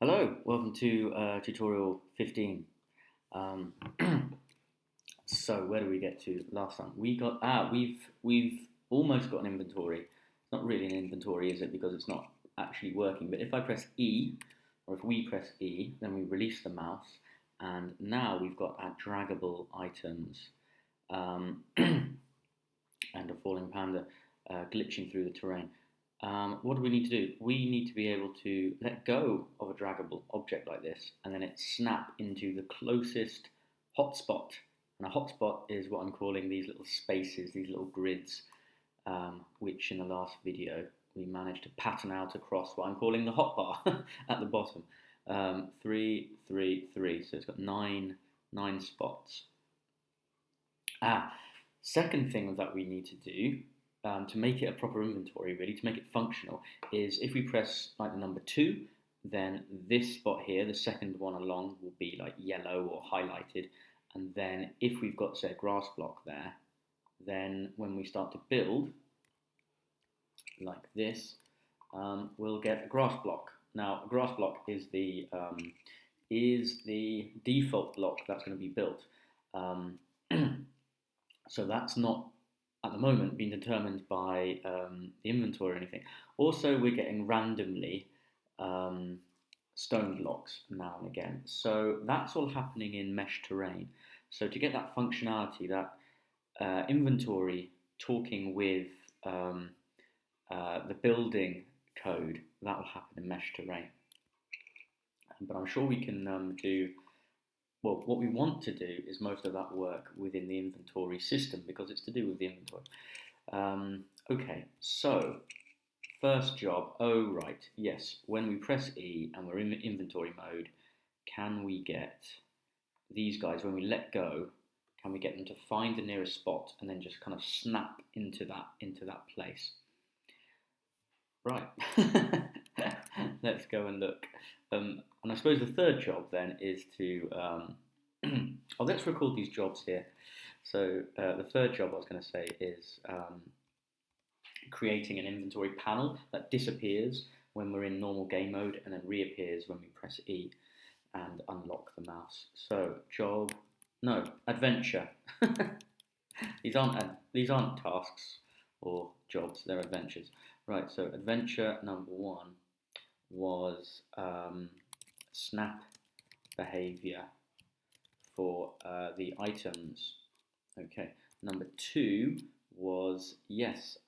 Hello, welcome to tutorial 15. Um, so where do we get to last time? We've almost got an inventory. It's not really an inventory, is it? Because it's not actually working. But if I press E, or if we press E, then we release the mouse, and now we've got our draggable items and a falling panda glitching through the terrain. What do we need to do? We need to be able to let go of a draggable object like this and then it snap into the closest hotspot. And a hotspot is what I'm calling these little spaces, these little grids, which in the last video we managed to pattern out across what I'm calling the hotbar at the bottom. 3, 3, 3. So it's got nine spots. Second thing that we need to do to make it a proper inventory, really, to make it functional, is if we press like the number 2, then this spot here, the second one along, will be like yellow or highlighted. And then if we've got, say, a grass block there, then when we start to build, like this, we'll get a grass block. Now, a grass block is the default block that's going to be built. So that's not at the moment being determined by the inventory or anything. Also, we're getting randomly stone blocks now and again. So that's all happening in mesh terrain. So to get that functionality, that inventory talking with the building code, that will happen in mesh terrain. But I'm sure we can do. Well, what we want to do is most of that work within the inventory system because it's to do with the inventory. Okay, so first job, oh right, yes, when we press E and we're in inventory mode, can we get these guys, when we let go, can we get them to find the nearest spot and then just kind of snap into that place? Right, let's go and look. And I suppose the third job then is to, oh, let's record these jobs here. So the third job I was going to say is creating an inventory panel that disappears when we're in normal game mode and then reappears when we press E and unlock the mouse. So adventure. These aren't tasks or jobs, they're adventures. Right, so adventure number 1 was snap behavior for the items. Okay, number 2 was, yes,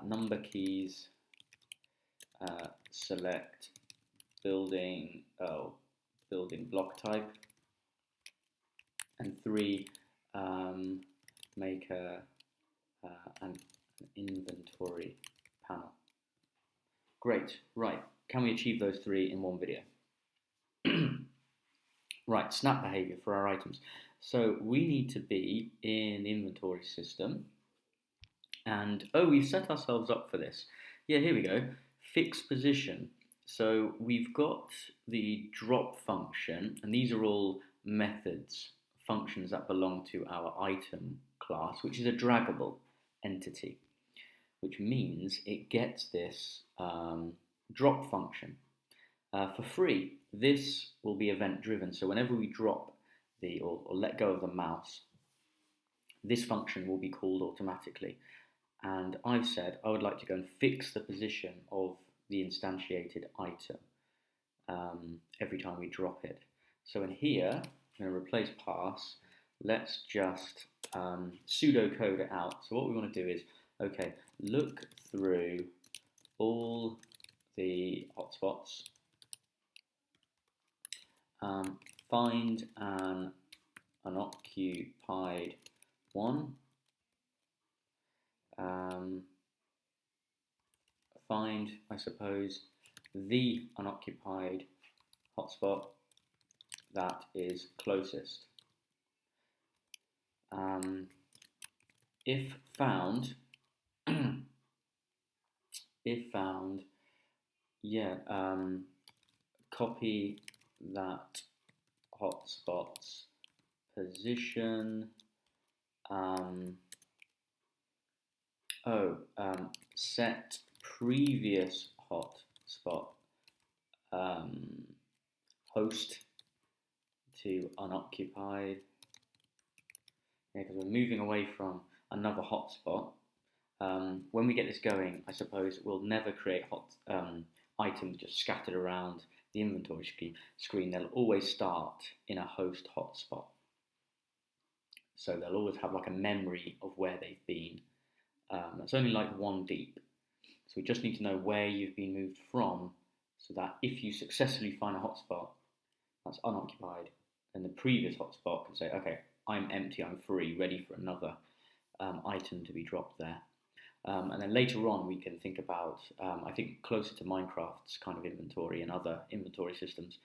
number keys, select building block type, and 3, make an inventory panel. Great, right, can we achieve those 3 in one video? Right, snap behavior for our items. So we need to be in the inventory system and, oh, we've set ourselves up for this. Yeah, here we go, fix position. So we've got the drop function, and these are all methods, functions that belong to our item class, which is a draggable entity, which means it gets this drop function for free. This will be event driven, so whenever we drop or let go of the mouse, this function will be called automatically. And I've said I would like to go and fix the position of the instantiated item every time we drop it. So in here, I'm going to replace pass. Let's just pseudocode it out. So what we want to do is, okay, look through all the hotspots, find an unoccupied one, find, I suppose, the unoccupied hotspot that is closest. If found, yeah, copy that hotspot's position. Set previous hotspot um, host to unoccupied. Yeah, because we're moving away from another hotspot. When we get this going, I suppose we'll never create items just scattered around the inventory screen. They'll always start in a host hotspot. So they'll always have like a memory of where they've been. It's only like one deep. So we just need to know where you've been moved from so that if you successfully find a hotspot that's unoccupied, then the previous hotspot can say, okay, I'm empty, I'm free, ready for another item to be dropped there. And then later on, we can think about, I think closer to Minecraft's kind of inventory and other inventory systems,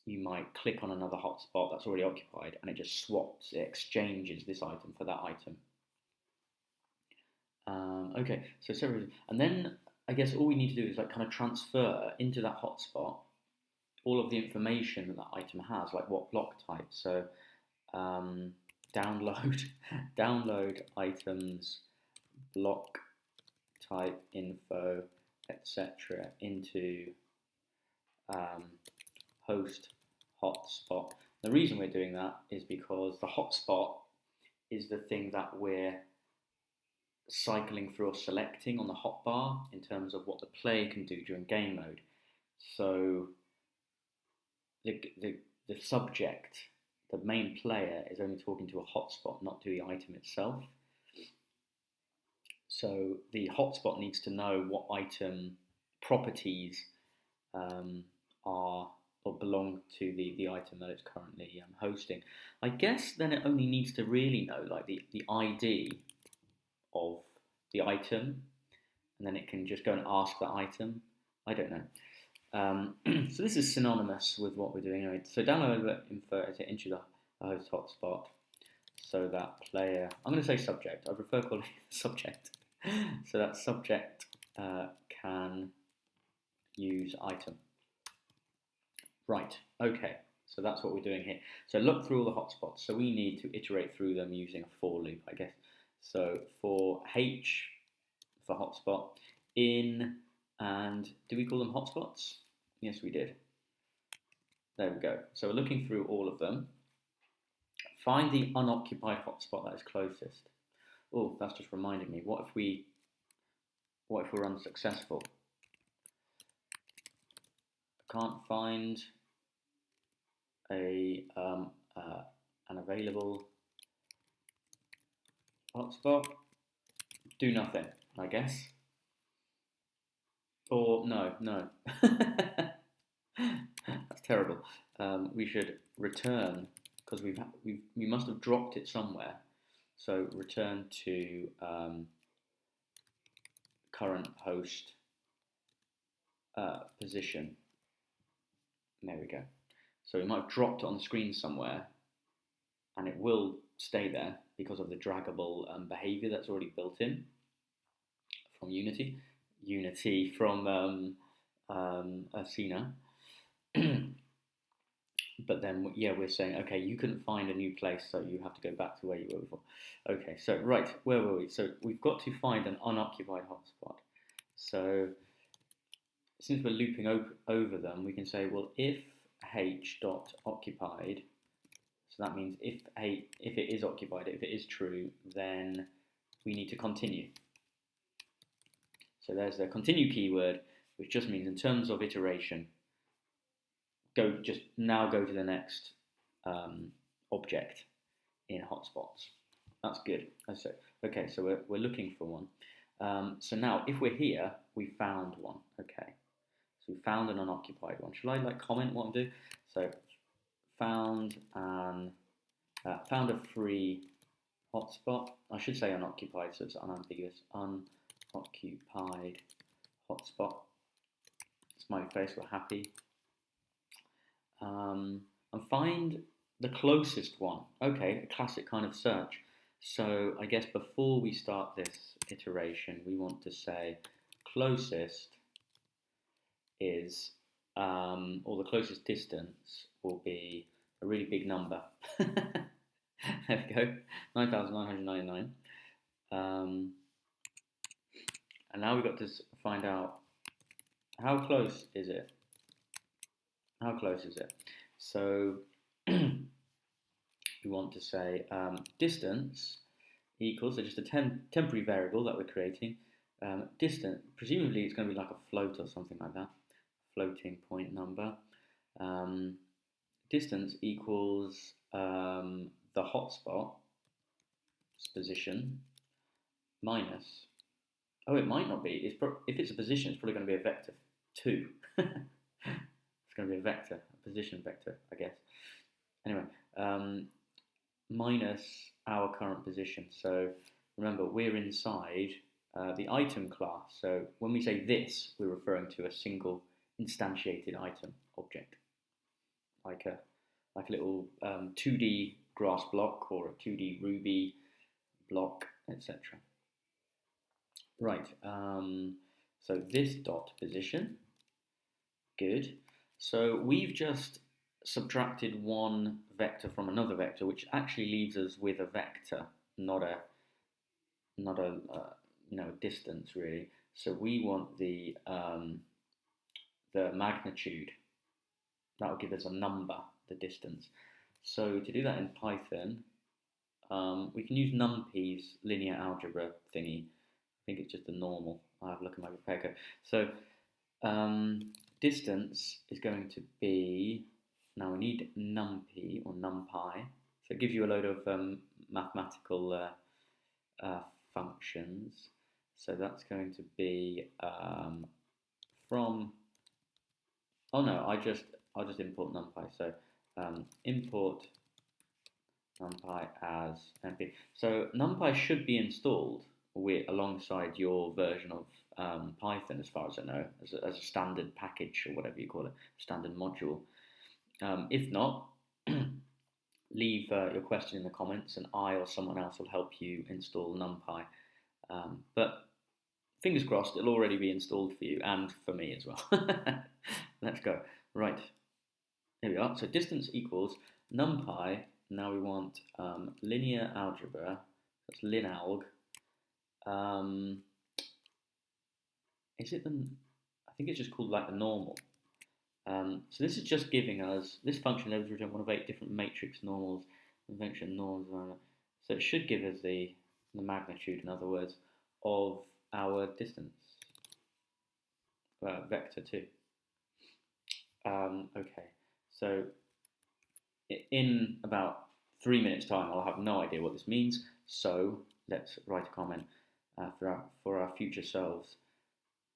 you might click on another hotspot that's already occupied and it just swaps, it exchanges this item for that item. Okay, so several, and then I guess all we need to do is like kind of transfer into that hotspot all of the information that that item has, like what block type. So download items, block type info, etc. into host hotspot. The reason we're doing that is because the hotspot is the thing that we're cycling through or selecting on the hotbar in terms of what the player can do during game mode. So the subject, the main player, is only talking to a hotspot, not to the item itself. So the hotspot needs to know what item properties are or belong to the item that it's currently hosting. I guess then it only needs to really know like the ID of the item, and then it can just go and ask that item. I don't know. So this is synonymous with what we're doing anyway. So download info into the host hotspot so that player, I'm going to say subject, I prefer calling it subject, so that subject can use item. Right, okay, so that's what we're doing here. So look through all the hotspots. So we need to iterate through them using a for loop, I guess. So for H, for hotspot, in, and do we call them hotspots? Yes, we did. There we go. So we're looking through all of them. Find the unoccupied hotspot that is closest. Oh, that's just reminding me. What if we're unsuccessful? I can't find an available hotspot. Do nothing, I guess. Or no. That's terrible. We should return because we must have dropped it somewhere. So return to current host position. There we go. So we might have dropped it on the screen somewhere, and it will stay there because of the draggable behavior that's already built in from Unity from Ursina. But then, yeah, we're saying, okay, you couldn't find a new place, so you have to go back to where you were before. Okay, so, right, where were we? So we've got to find an unoccupied hotspot. So since we're looping over them, we can say, well, if h.occupied, so that means if it is occupied, if it is true, then we need to continue. So there's the continue keyword, which just means in terms of iteration, go to the next object in hotspots. That's good. That's it. Okay, so we're looking for one. So now, if we're here, we found one. Okay, so we found an unoccupied one. Shall I like comment what I'm doing? So found a free hotspot. I should say unoccupied, so it's unambiguous. Unoccupied hotspot. Smiley face. We're happy. And find the closest one. Okay, a classic kind of search. So I guess before we start this iteration, we want to say closest is, or the closest distance will be a really big number. There we go, 9,999. And now we've got to find out How close is it? How close is it? So we want to say distance equals, so just a temporary variable that we're creating. Distance, presumably it's going to be like a float or something like that, floating point number. Um, Distance equals the hotspot position minus. Oh, it might not be. If it's a position, it's probably going to be a vector 2. It's going to be a vector, a position vector, I guess. Anyway, minus our current position. So remember, we're inside the item class. So when we say this, we're referring to a single instantiated item object, like a little 2D grass block or a 2D Ruby block, etc. Right. So this dot position. Good. So we've just subtracted one vector from another vector, which actually leaves us with a vector, not a distance really. So we want the magnitude. That will give us a number, the distance. So to do that in Python, we can use NumPy's linear algebra thingy. I think it's just the normal. I'll have a look at my repair code. So distance is going to be, now we need NumPy or NumPy. So it gives you a load of mathematical functions. So that's going to be from, oh no, I'll just import NumPy. So import NumPy as NP. So NumPy should be installed alongside your version of Python, as far as I know, as a standard package or whatever you call it, standard module. If not, leave your question in the comments, and I or someone else will help you install NumPy. But fingers crossed, it'll already be installed for you and for me as well. Let's go. Right, here we are. So distance equals NumPy. Now we want linear algebra. That's linalg. Is it the? I think it's just called like the normal. So this is just giving us this function is return one of 8 different matrix normals, convention norms. So it should give us the magnitude, in other words, of our distance vector 2. Okay, so in about 3 minutes' time, I'll have no idea what this means. So let's write a comment for our future selves,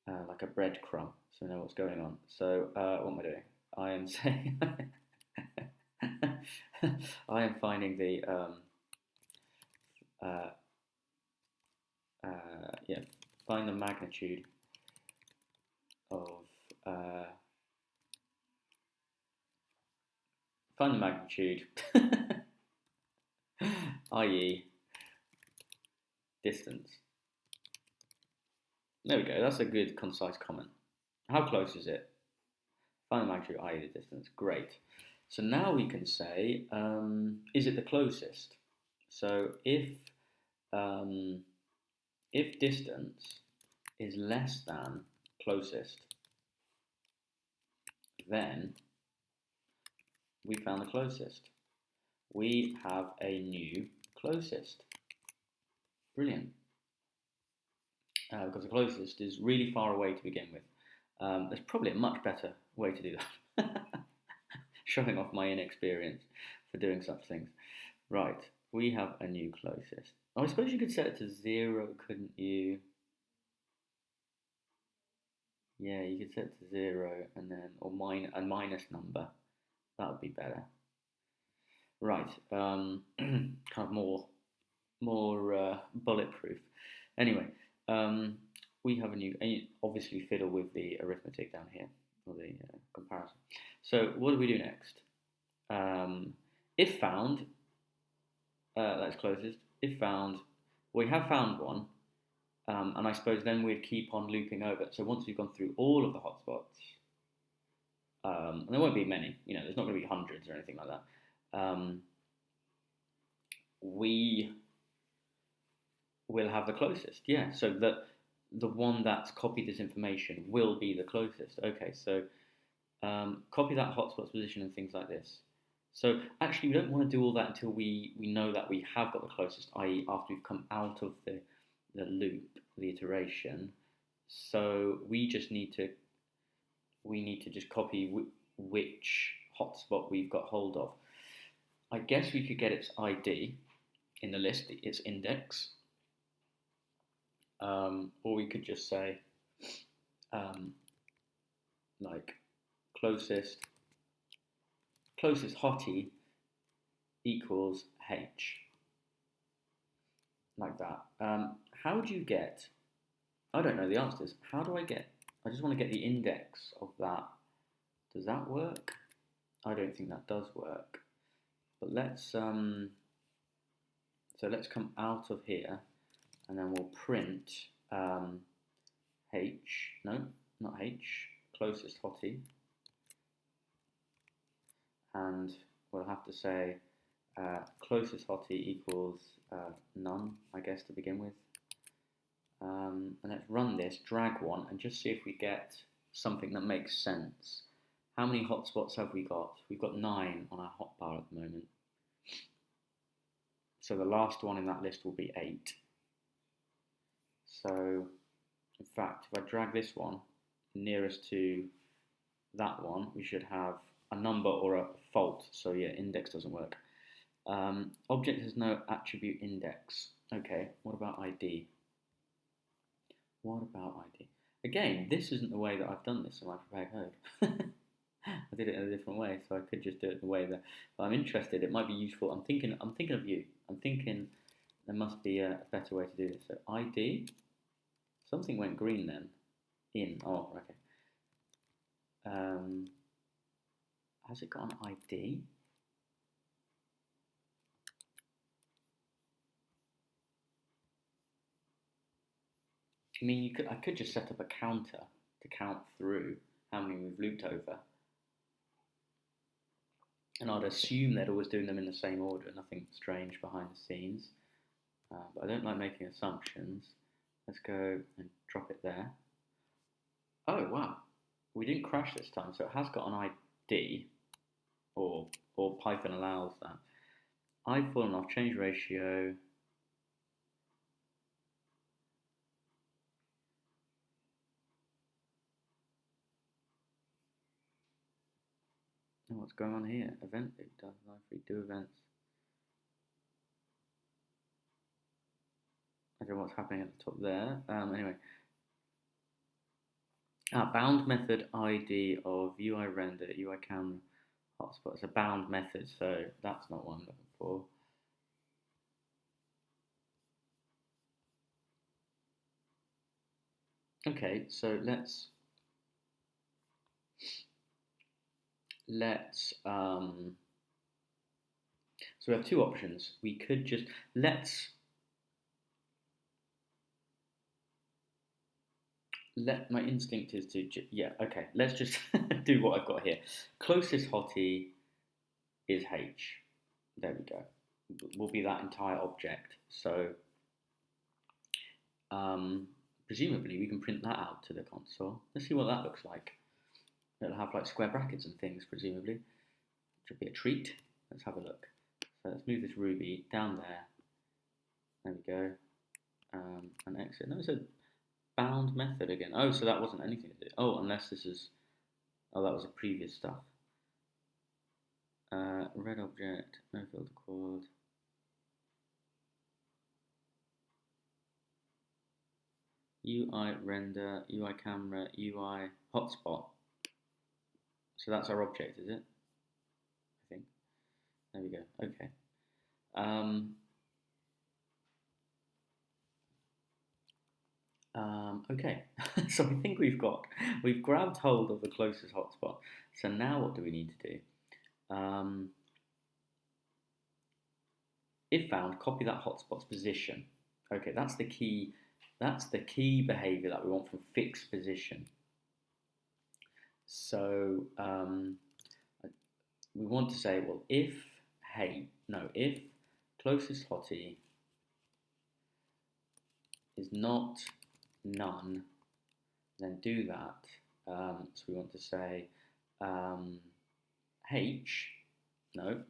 like a breadcrumb, so we know what's going on. So what am I doing? I am saying I am finding the find the magnitude of find the magnitude, i.e. distance. There we go, that's a good concise comment. How close is it? Find the magnitude, i.e. the distance. Great. So now we can say, is it the closest? So if distance is less than closest, then we found the closest. We have a new closest. Brilliant. Because the closest is really far away to begin with. There's probably a much better way to do that. Showing off my inexperience for doing such things. Right, we have a new closest. Oh, I suppose you could set it to 0, couldn't you? Yeah, you could set it to 0 and then or a minus number. That would be better. Right, kind of more bulletproof. Anyway, we have a new, obviously fiddle with the arithmetic down here, or the comparison. So what do we do next? If found, that's closest. If found, we have found one, and I suppose then we'd keep on looping over. So once we've gone through all of the hotspots, and there won't be many, there's not going to be hundreds or anything like that, we will have the closest, yeah. So that the one that's copied this information will be the closest. Okay, so copy that hotspot's position and things like this. So actually, we don't want to do all that until we know that we have got the closest, i.e. after we've come out of the loop, the iteration. So we need to just copy which hotspot we've got hold of. I guess we could get its ID in the list, its index, or we could just say like closest hottie equals H, like that. How do you get? I don't know the answers. How do I get? I just want to get the index of that. Does that work? I don't think that does work. But let's so let's come out of here, and then we'll print H. No, not H. Closest hottie, and we'll have to say closest hottie equals none, I guess, to begin with. And let's run this, drag one, and just see if we get something that makes sense. How many hotspots have we got? We've got 9 on our hotbar at the moment. So the last one in that list will be 8. So, in fact, if I drag this one nearest to that one, we should have a number or a fault. So yeah, index doesn't work. Object has no attribute index. Okay, what about ID? What about ID? Again, this isn't the way that I've done this in my prepared code. I did it in a different way, so I could just do it the way that. But I'm interested. It might be useful. I'm thinking of you. I'm thinking there must be a better way to do this. So ID. Something went green then. In. Oh, okay. Has it got an ID? I mean, I could just set up a counter to count through how many we've looped over. And I'd assume they're always doing them in the same order, nothing strange behind the scenes. But I don't like making assumptions. Let's go and drop it there. Oh, wow. We didn't crash this time, so it has got an ID, or Python allows that. I've fallen off, change ratio. Oh, what's going on here? Event loop does live read do events. I don't know what's happening at the top there. Anyway. Bound method ID of UI render, UI camera, hotspot. It's a bound method, so that's not what I'm looking for. Okay, so so we have two options. We could just my instinct is to yeah, okay, let's just do what I've got here. Closest hottie is H. There we go. Will be that entire object. So presumably we can print that out to the console. Let's see what that looks like. It'll have like square brackets and things, presumably. Should be a treat. Let's have a look. So let's move this Ruby down there. There we go. And exit. No, it's a bound method again. Oh, so that wasn't anything to do. Oh, unless this is. Oh, that was a previous stuff. Red object, no filter quad. UI render, UI camera, UI hotspot. So that's our object, is it? I think. There we go. Okay. Okay. So I think we've grabbed hold of the closest hotspot. So now what do we need to do? If found, copy that hotspot's position. Okay, that's the key. That's the key behavior that we want from fixed position. So we want to say, well, if closest hottie is not none, then do that. So we want to say H, no,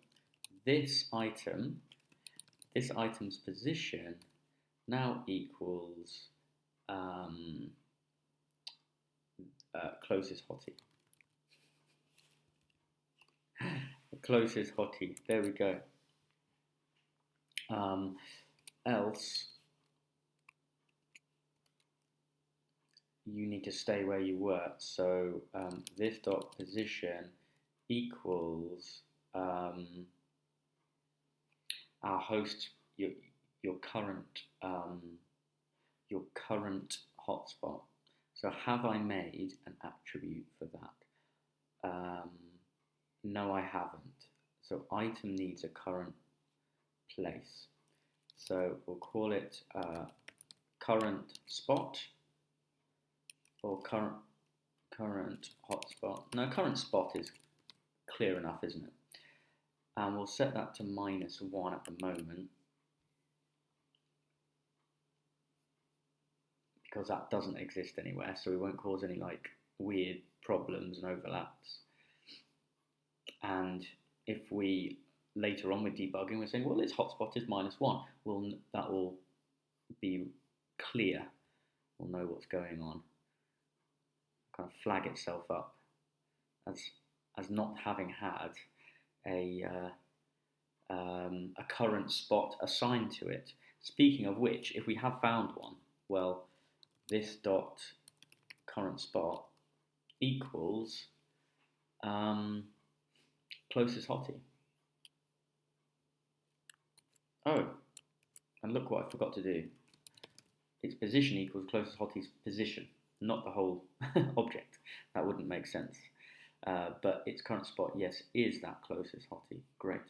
this item's position now equals closest hottie. Closest hottie, there we go. Else you need to stay where you were. So this dot position equals our host, your current hotspot. So have I made an attribute for that? No, I haven't. So item needs a current place. So we'll call it current spot or current hotspot. No, current spot is clear enough, isn't it? And we'll set that to -1 at the moment, because that doesn't exist anywhere, so we won't cause any like weird problems and overlaps. And if we later on with debugging we're saying, well, its hotspot is -1, well, that will be clear. We'll know what's going on. Kind of flag itself up as not having had a current spot assigned to it. Speaking of which, if we have found one, well, this dot current spot equals closest hottie. Oh, and look what I forgot to do. Its position equals closest hottie's position, not the whole object. That wouldn't make sense. But its current spot, yes, is that closest hottie. Great.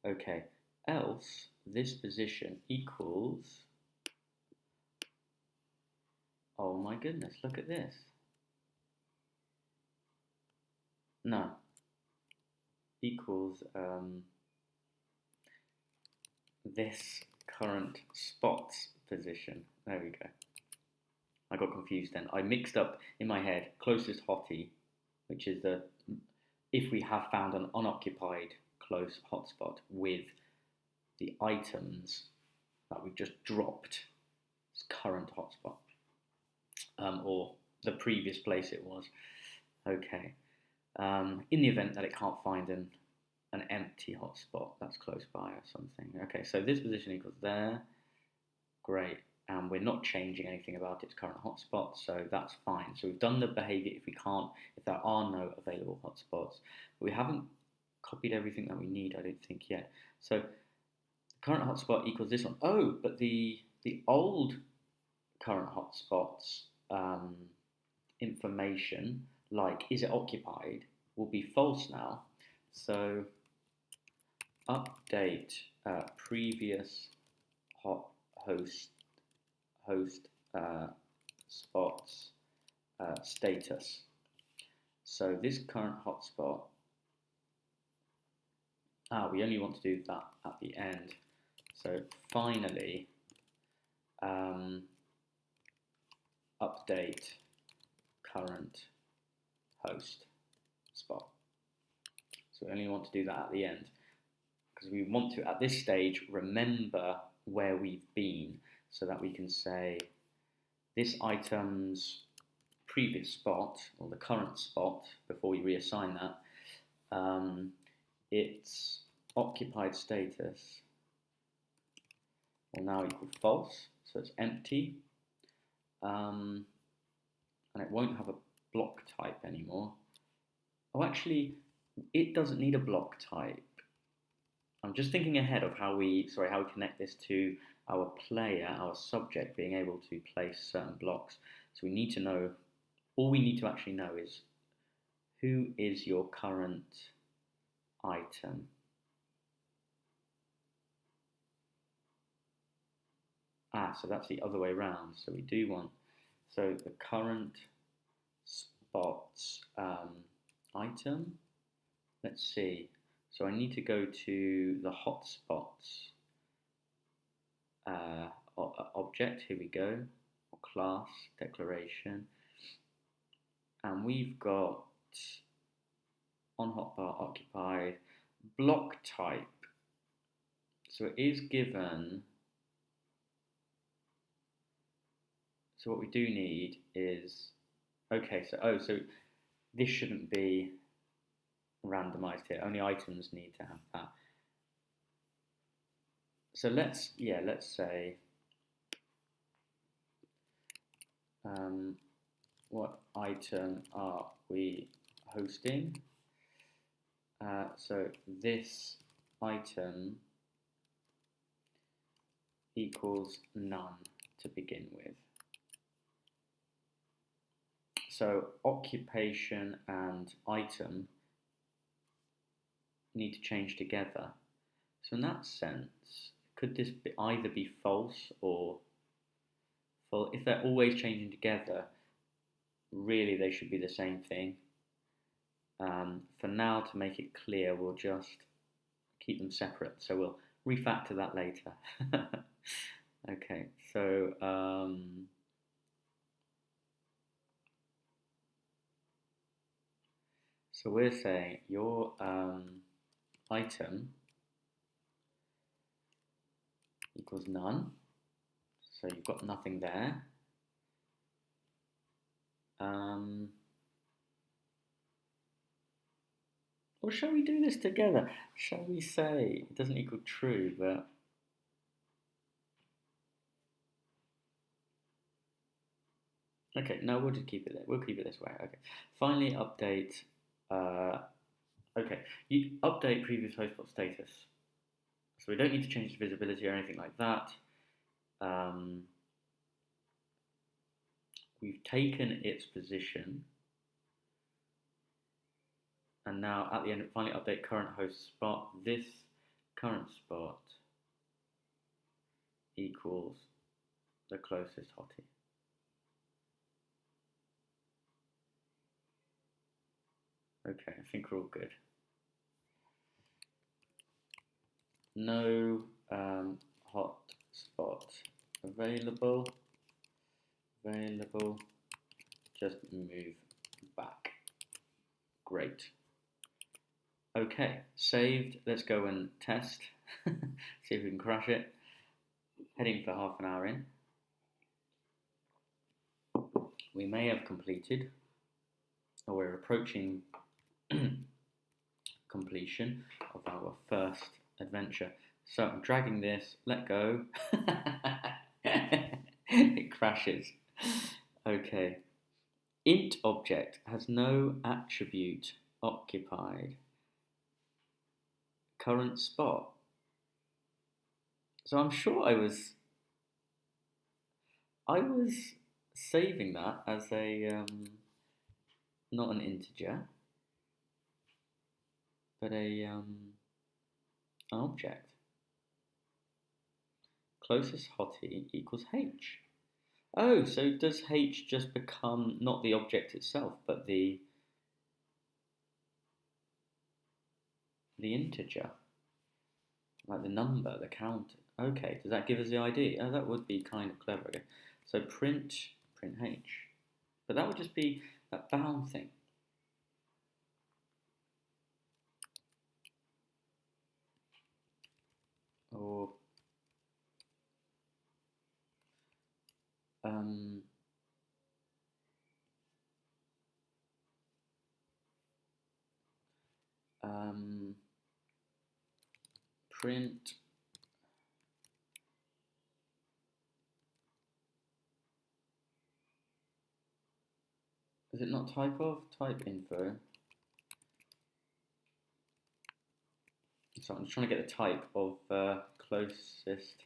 Okay. Else, this position equals... Oh my goodness, look at this. No. Equals this current spot's position. There we go. I got confused then. I mixed up in my head closest hottie, which is the if we have found an unoccupied close hotspot, with the items that we've just dropped as current hotspot, or the previous place it was. Okay. In the event that it can't find an empty hotspot that's close by or something. Okay, so this position equals there. Great. And we're not changing anything about its current hotspot, so that's fine. So we've done the behavior if there are no available hotspots. But we haven't copied everything that we need, I don't think, yet. So the current hotspot equals this one. Oh, but the old current hotspot's information, like is it occupied, will be false now. So update previous host spots status. So this current hotspot, we only want to do that at the end. So finally, update current host spot. So we only want to do that at the end, because we want to, at this stage, remember where we've been, so that we can say this item's previous spot, or the current spot, before we reassign that, its occupied status will now equal false, so it's empty, and it won't have a block type anymore. Oh, actually, it doesn't need a block type. I'm just thinking ahead of how we connect this to our player, our subject, being able to place certain blocks. So we need to know, all we need to actually know is, who is your current item? So that's the other way around. So we do want, so the current spots item, let's see. So I need to go to the hotspots object. Here we go. or class declaration, and we've got on hotbar occupied block type. So it is given. So what we do need is, okay, so this shouldn't be randomized here. Only items need to have that. So let's say what item are we hosting? So this item equals none to begin with. So occupation and item need to change together. So in that sense, could this either be false or false? If they're always changing together, really they should be the same thing. For now, to make it clear, we'll just keep them separate. So we'll refactor that later. Okay, so so we're saying your item equals none. So you've got nothing there. Or shall we do this together? Shall we say it doesn't equal true, but okay, no, we'll just keep it there. We'll keep it this way. Okay. Finally, update. Okay, you update previous hotspot status. So we don't need to change the visibility or anything like that. We've taken its position. And now at the end, finally update current host spot. This current spot equals the closest hottie. Okay, I think we're all good. No hotspot available. Just move back. Great. Okay, saved. Let's go and test. See if we can crash it. Heading for half an hour in. We may have completed, or we're approaching completion of our first adventure. So I'm dragging this, let go. It crashes. Okay. Int object has no attribute occupied. Current spot. So I'm sure I was saving that as a not an integer, but an object. Closest hottie equals h. Oh, so does h just become not the object itself, but the integer, like the number, the count? Okay, does that give us the ID? Oh, that would be kind of clever. Okay. So print h, but that would just be that bound thing. Or print is it not type info? So I'm just trying to get the type of closest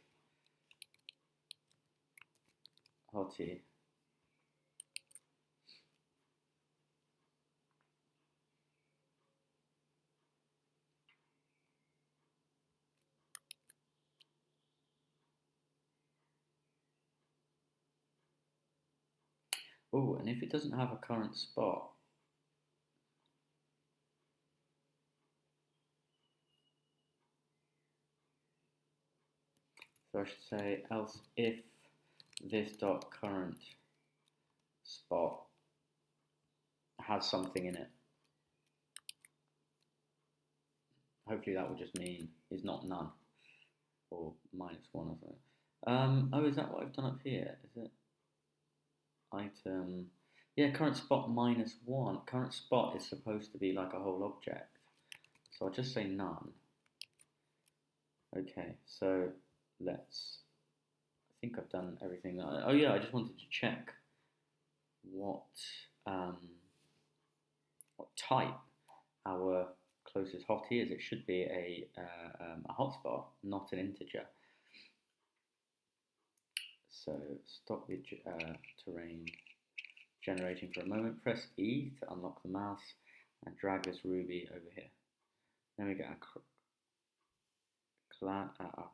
hottie. Oh, and if it doesn't have a current spot, so I should say else if this dot current spot has something in it. Hopefully that will just mean is not none or -1 or something. Oh, is that what I've done up here? Is it item? Yeah, current spot -1. Current spot is supposed to be like a whole object. So I'll just say none. Okay, so let's, I think I've done everything. Oh yeah, I just wanted to check what type our closest hottie is. It should be a hotspot, not an integer. So stop the terrain generating for a moment. Press E to unlock the mouse and drag this ruby over here. Then we get our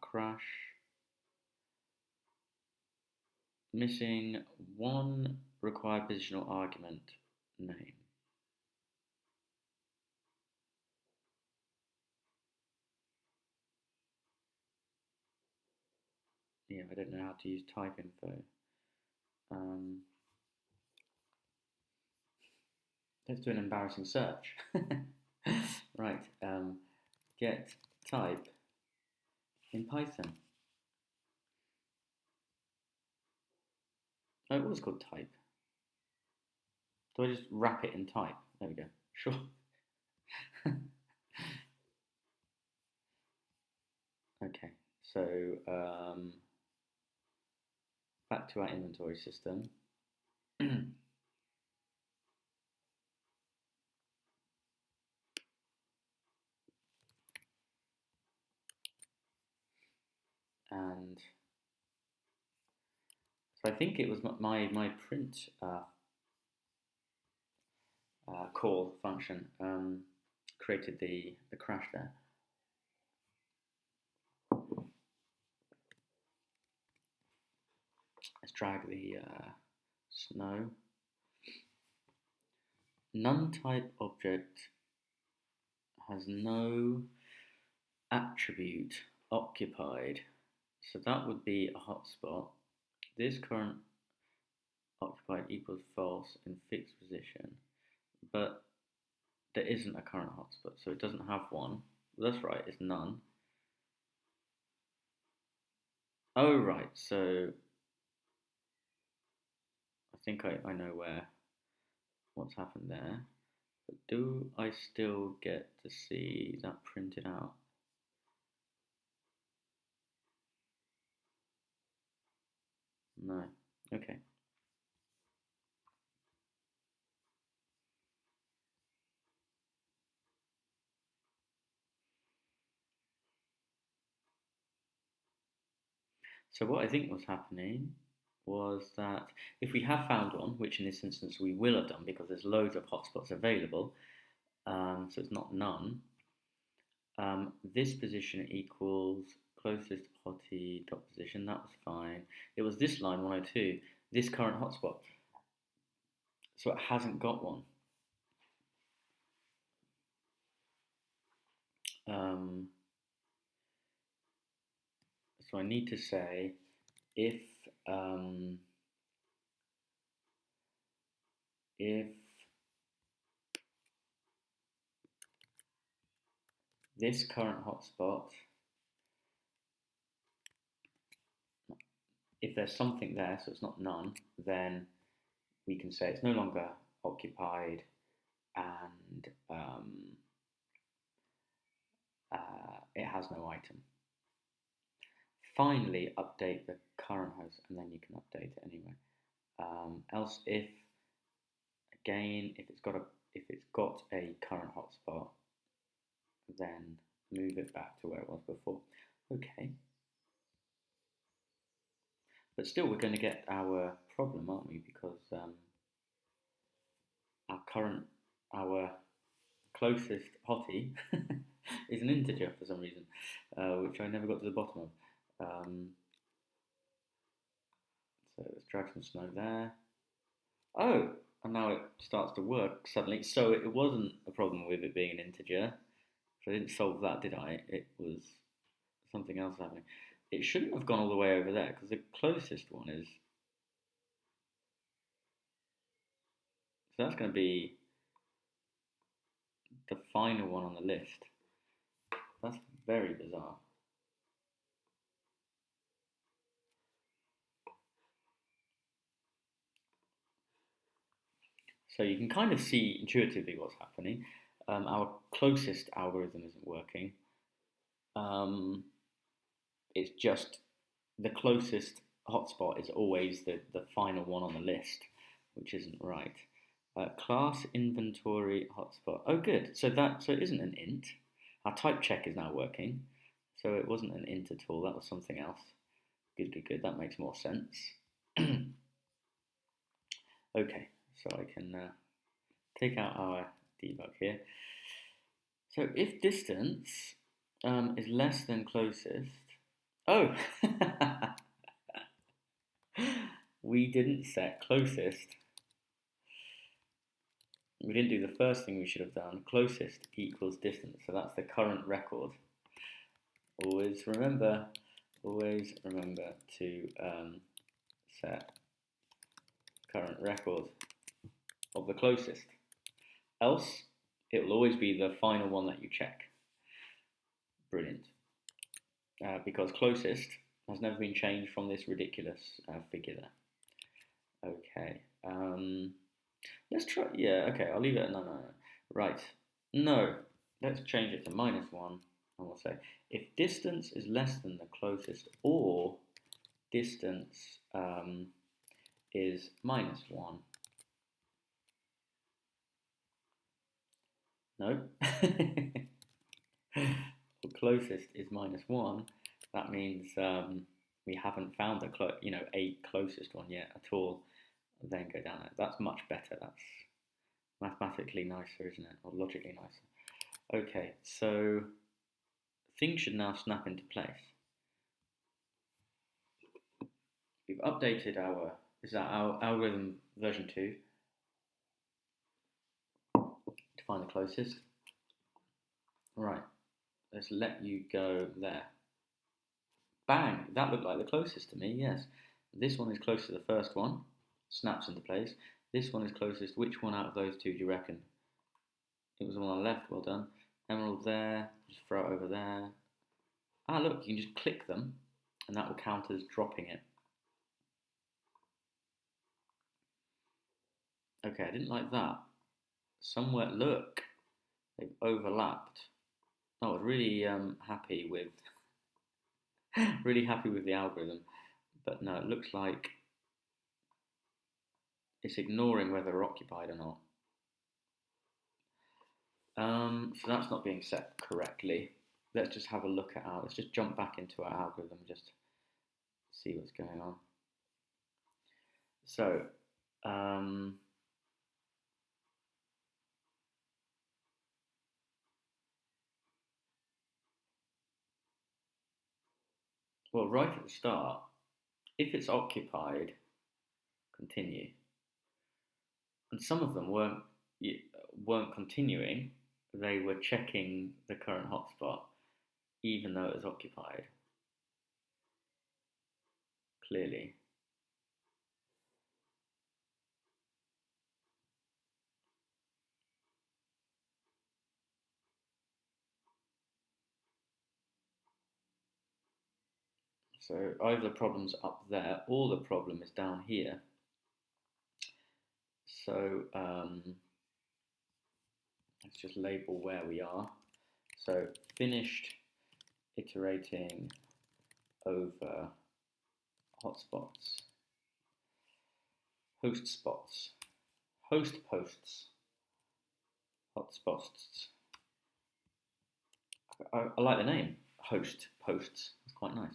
crash. Missing one required positional argument name. Yeah, I don't know how to use type info. Let's do an embarrassing search. Right, get type in Python. Oh, it was called type. Do I just wrap it in type? There we go. Sure. Okay, so back to our inventory system. And so I think it was my print call function created the crash there. Let's drag the snow. None type object has no attribute occupied. So that would be a hotspot. This current occupied equals false in fixed position, but there isn't a current hotspot, so it doesn't have one. That's right, it's none. Oh, right, so I think I know what's happened there. But do I still get to see that printed out? No. Okay. So what I think was happening was that if we have found one, which in this instance we will have done because there's loads of hotspots available, so it's not none, this position equals closest hottie dot position, that was fine. It was this line 102, this current hotspot. So it hasn't got one. So I need to say if this current hotspot, if there's something there, so it's not none, then we can say it's no longer occupied and it has no item. Finally, update the current host, and then you can update it anyway. Else, if again, if it's got a current hotspot, then move it back to where it was before. Okay. But still, we're going to get our problem, aren't we? Because our closest hottie is an integer for some reason, which I never got to the bottom of. So let's drag some snow there. Oh, and now it starts to work suddenly. So it wasn't a problem with it being an integer. So I didn't solve that, did I? It was something else happening. It shouldn't have gone all the way over there because the closest one is So that's going to be the final one on the list. That's very bizarre. So you can kind of see intuitively what's happening. Our closest algorithm isn't working. Um, it's just the closest hotspot is always the final one on the list, which isn't right. Class inventory hotspot. Oh, good. So it isn't an int. Our type check is now working. So it wasn't an int at all. That was something else. Good, good, good. That makes more sense. Okay, so I can take out our debug here. So if distance is less than closest, oh, we didn't set closest. We didn't do the first thing we should have done. Closest equals distance, so that's the current record. Always remember to set current record of the closest. Else, it will always be the final one that you check. Brilliant. Because closest has never been changed from this ridiculous figure there. Okay. Let's try. Yeah. Okay. I'll leave it at no. Right. No. Let's change it to -1, and we'll say if distance is less than the closest, or distance is -1. No. The closest is -1. That means we haven't found a closest one yet at all. Then go down it. That's much better. That's mathematically nicer, isn't it? Or logically nicer. Okay, so things should now snap into place. We've updated our algorithm version 2 to find the closest. Right, let's let you go there. Bang, that looked like the closest to me, yes. This one is close to the first one, snaps into place. This one is closest. Which one out of those two do you reckon? It was the one on the left, well done. Emerald there, just throw it over there. Ah, look, you can just click them, and that will count as dropping it. Okay, I didn't like that. Somewhere, look, they've overlapped. I was really happy with, really happy with the algorithm, but no, it looks like it's ignoring whether they're occupied or not. So that's not being set correctly. Let's just have a look at let's just jump back into our algorithm, just see what's going on. So, well, right at the start, if it's occupied, continue. And some of them weren't continuing, they were checking the current hotspot even though it was occupied, clearly. So either the problem's up there or the problem is down here. So let's just label where we are. So finished iterating over hotspots, host spots, host posts, hotspots. I like the name, host posts. It's quite nice.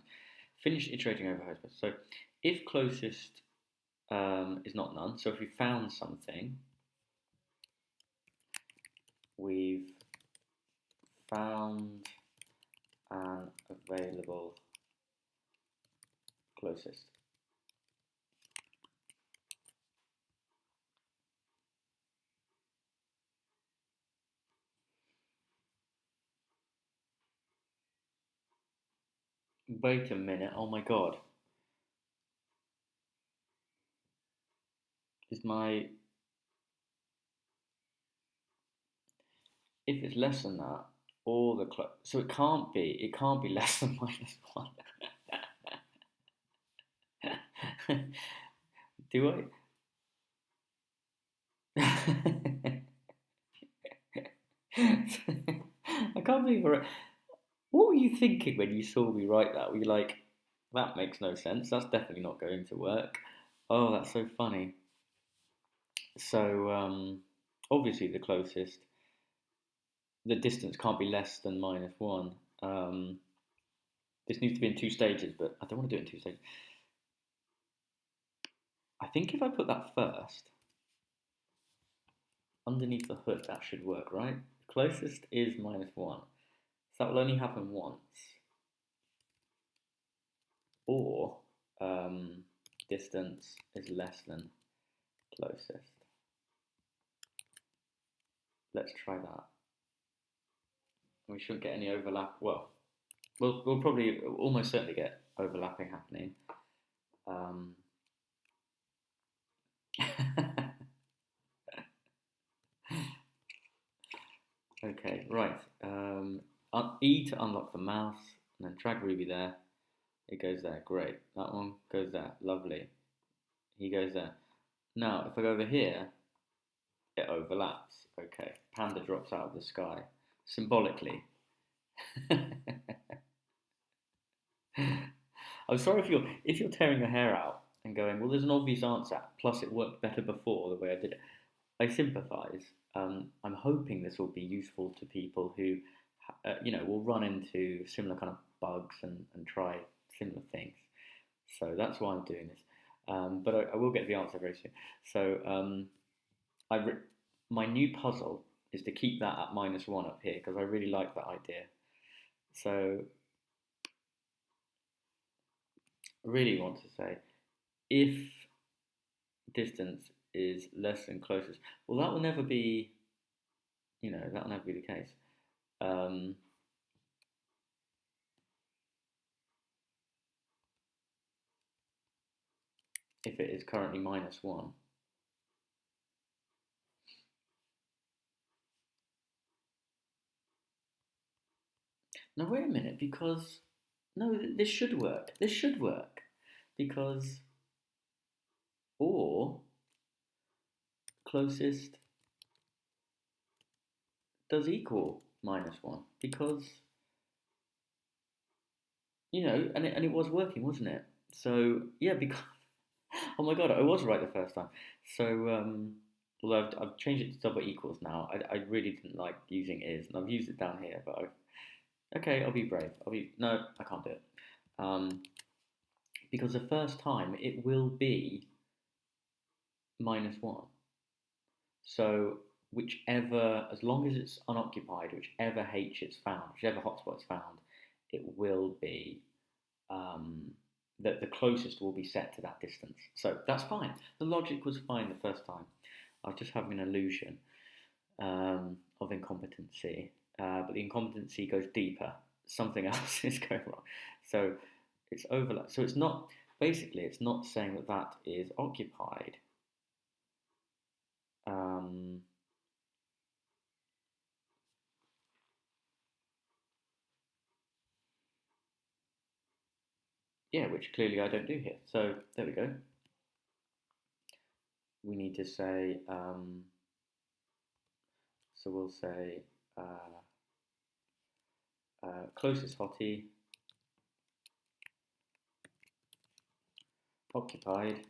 Finish iterating over host posts. So if closest is not none, so if we found something, we've found an available closest. Wait a minute, oh my god. Is my if it's less than that, or so it can't be less than -1. Do I? I can't believe what were you thinking when you saw me write that? Were you like, that makes no sense. That's definitely not going to work. Oh, that's so funny. So obviously the distance can't be less than -1. Um, this needs to be in 2 stages, but I don't want to do it in 2 stages. I think if I put that first, underneath the hood, that should work, right? Closest is -1. So that will only happen once. Or distance is less than closest. Let's try that. We shouldn't get any overlap. Well, we'll probably almost certainly get overlapping happening. Okay, right. E to unlock the mouse, and then drag Ruby there. It goes there. Great. That one goes there. Lovely. He goes there. Now, if I go over here, it overlaps. Okay. Panda drops out of the sky. Symbolically. I'm sorry if you're tearing your hair out and going, well, there's an obvious answer. Plus, it worked better before the way I did it. I sympathise. I'm hoping this will be useful to people who, will run into similar kind of bugs and try similar things. So that's why I'm doing this. But I will get the answer very soon. So my new puzzle is to keep that at -1 up here because I really like that idea. So I really want to say if distance is less than closest, well, that will never be, that will never be the case. If it is currently -1. Now wait a minute, because no, this should work. This should work because or closest does equal -1 because and it was working, wasn't it? So yeah, because oh my god, I was right the first time. So although I've changed it to double equals now, I really didn't like using is, and I've used it down here, but okay, I'll be brave. No, I can't do it. Because the first time it will be -1. So whichever, as long as it's unoccupied, whichever H it's found, whichever hotspot it's found, it will be that the closest will be set to that distance. So that's fine. The logic was fine the first time. I was just having an illusion of incompetency, but the incompetency goes deeper. Something else is going wrong. So it's overlap. So it's not basically. It's not saying that that is occupied. Yeah, which clearly I don't do here. So there we go. We need to say, so we'll say closest hottie occupied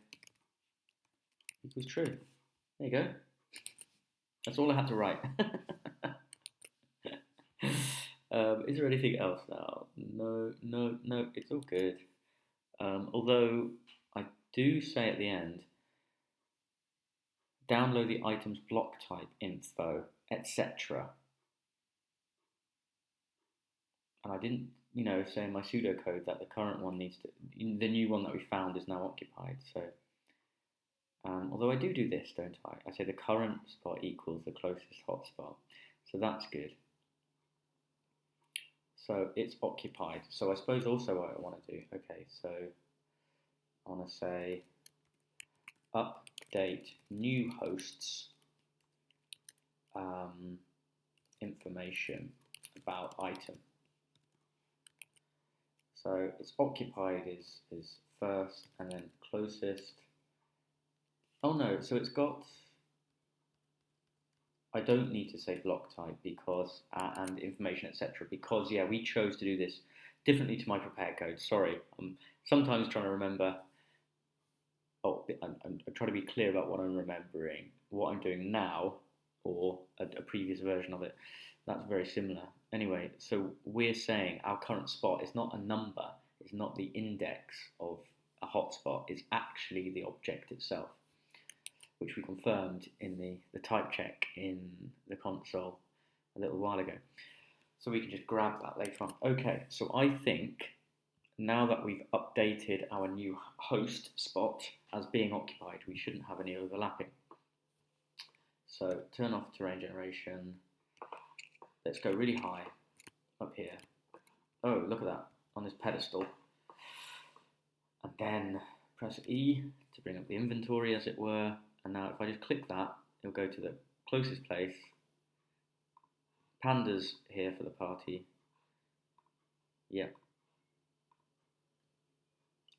equals true. There you go. That's all I had to write. Is there anything else now? No, it's all good. Although I do say at the end, download the item's block type info, etc. And I didn't, say in my pseudocode that the current one the new one that we found is now occupied. So, although I do this, don't I? I say the current spot equals the closest hotspot. So that's good. So it's occupied. So I suppose also what I want to do, okay, so I want to say update new hosts information about item. So it's occupied is first and then closest. Oh no, so it's got, I don't need to say block type because, and information, etc. because, yeah, we chose to do this differently to my prepared code. Sorry, I'm sometimes trying to remember. Oh, I'm trying to be clear about what I'm remembering, what I'm doing now, or a previous version of it. That's very similar. Anyway, so we're saying our current spot is not a number, it's not the index of a hotspot, it's actually the object itself, which we confirmed in the type check in the console a little while ago. So we can just grab that later on. Okay, so I think now that we've updated our new host spot as being occupied, we shouldn't have any overlapping. So turn off terrain generation. Let's go really high up here. Oh, look at that, on this pedestal. And then press E to bring up the inventory, as it were. And now if I just click that, it'll go to the closest place. Panda's here for the party. Yep.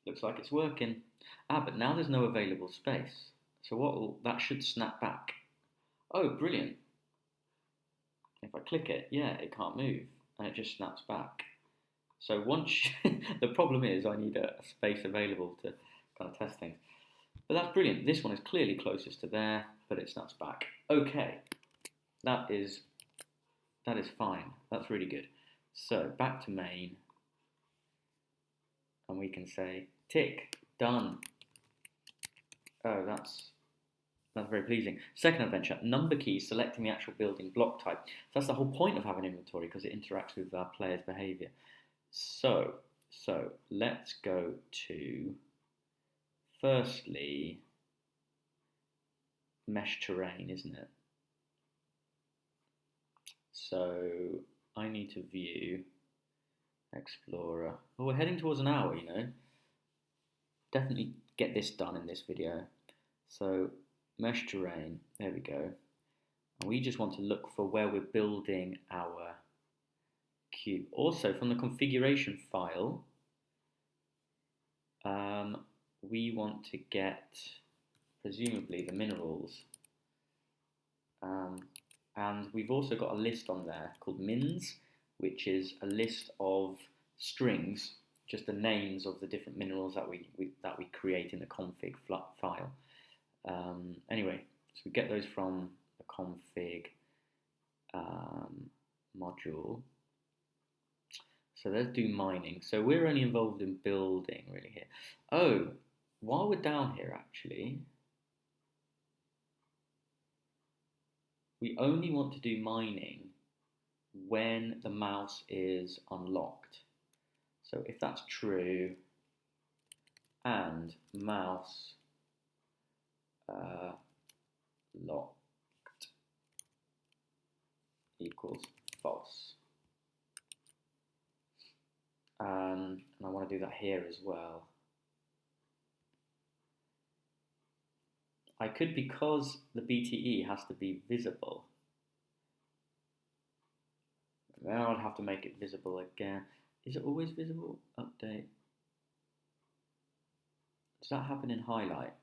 Looks like it's working. But now there's no available space. So that should snap back. Oh, brilliant. If I click it, yeah, it can't move, and it just snaps back. So once the problem is I need a space available to kind of test things. But that's brilliant. This one is clearly closest to there, but it snaps back. Okay, that is fine. That's really good. So back to main, and we can say tick, done. Oh, that's very pleasing. Second adventure, number key, selecting the actual building block type. So that's the whole point of having inventory, because it interacts with our player's behavior. So let's go to, firstly, mesh terrain, isn't it? So I need to view Explorer. Well, we're heading towards an hour, you know. Definitely get this done in this video. So mesh terrain, there we go. And we just want to look for where we're building our cube. Also, from the configuration file, we want to get, presumably, the minerals. And we've also got a list on there called mins, which is a list of strings, just the names of the different minerals that we create in the config file. Anyway, so we get those from the config module. So let's do mining. So we're only involved in building really here. Oh, while we're down here actually, we only want to do mining when the mouse is unlocked. So if that's true, and mouse locked equals false. And I want to do that here as well. I could, because the BTE has to be visible. Then I'd have to make it visible again. Is it always visible? Update. Does that happen in highlight?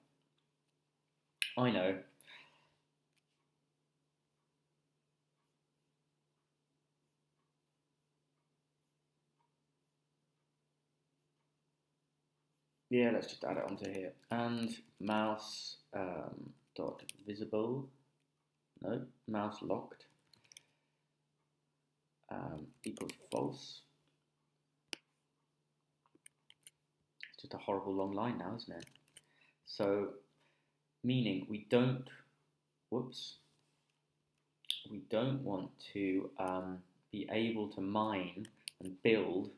I know. Yeah, let's just add it onto here. And mouse dot visible. No, mouse locked equals false. It's just a horrible long line now, isn't it? So, meaning we don't want to be able to mine and build,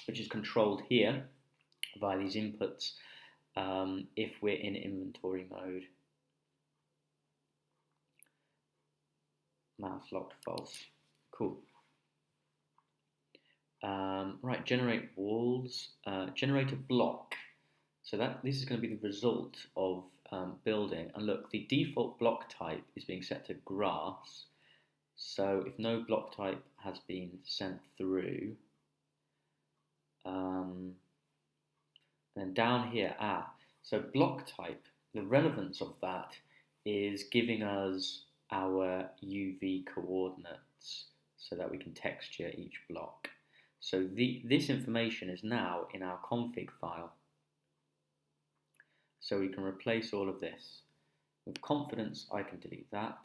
which is controlled here by these inputs, if we're in inventory mode. Mouse locked false. Cool. Right, generate walls, generate a block. So this is going to be the result of building. And look, the default block type is being set to grass, So if no block type has been sent through, then down here, so block type, the relevance of that is giving us our UV coordinates so that we can texture each block. So this information is now in our config file. So we can replace all of this. With confidence, I can delete that.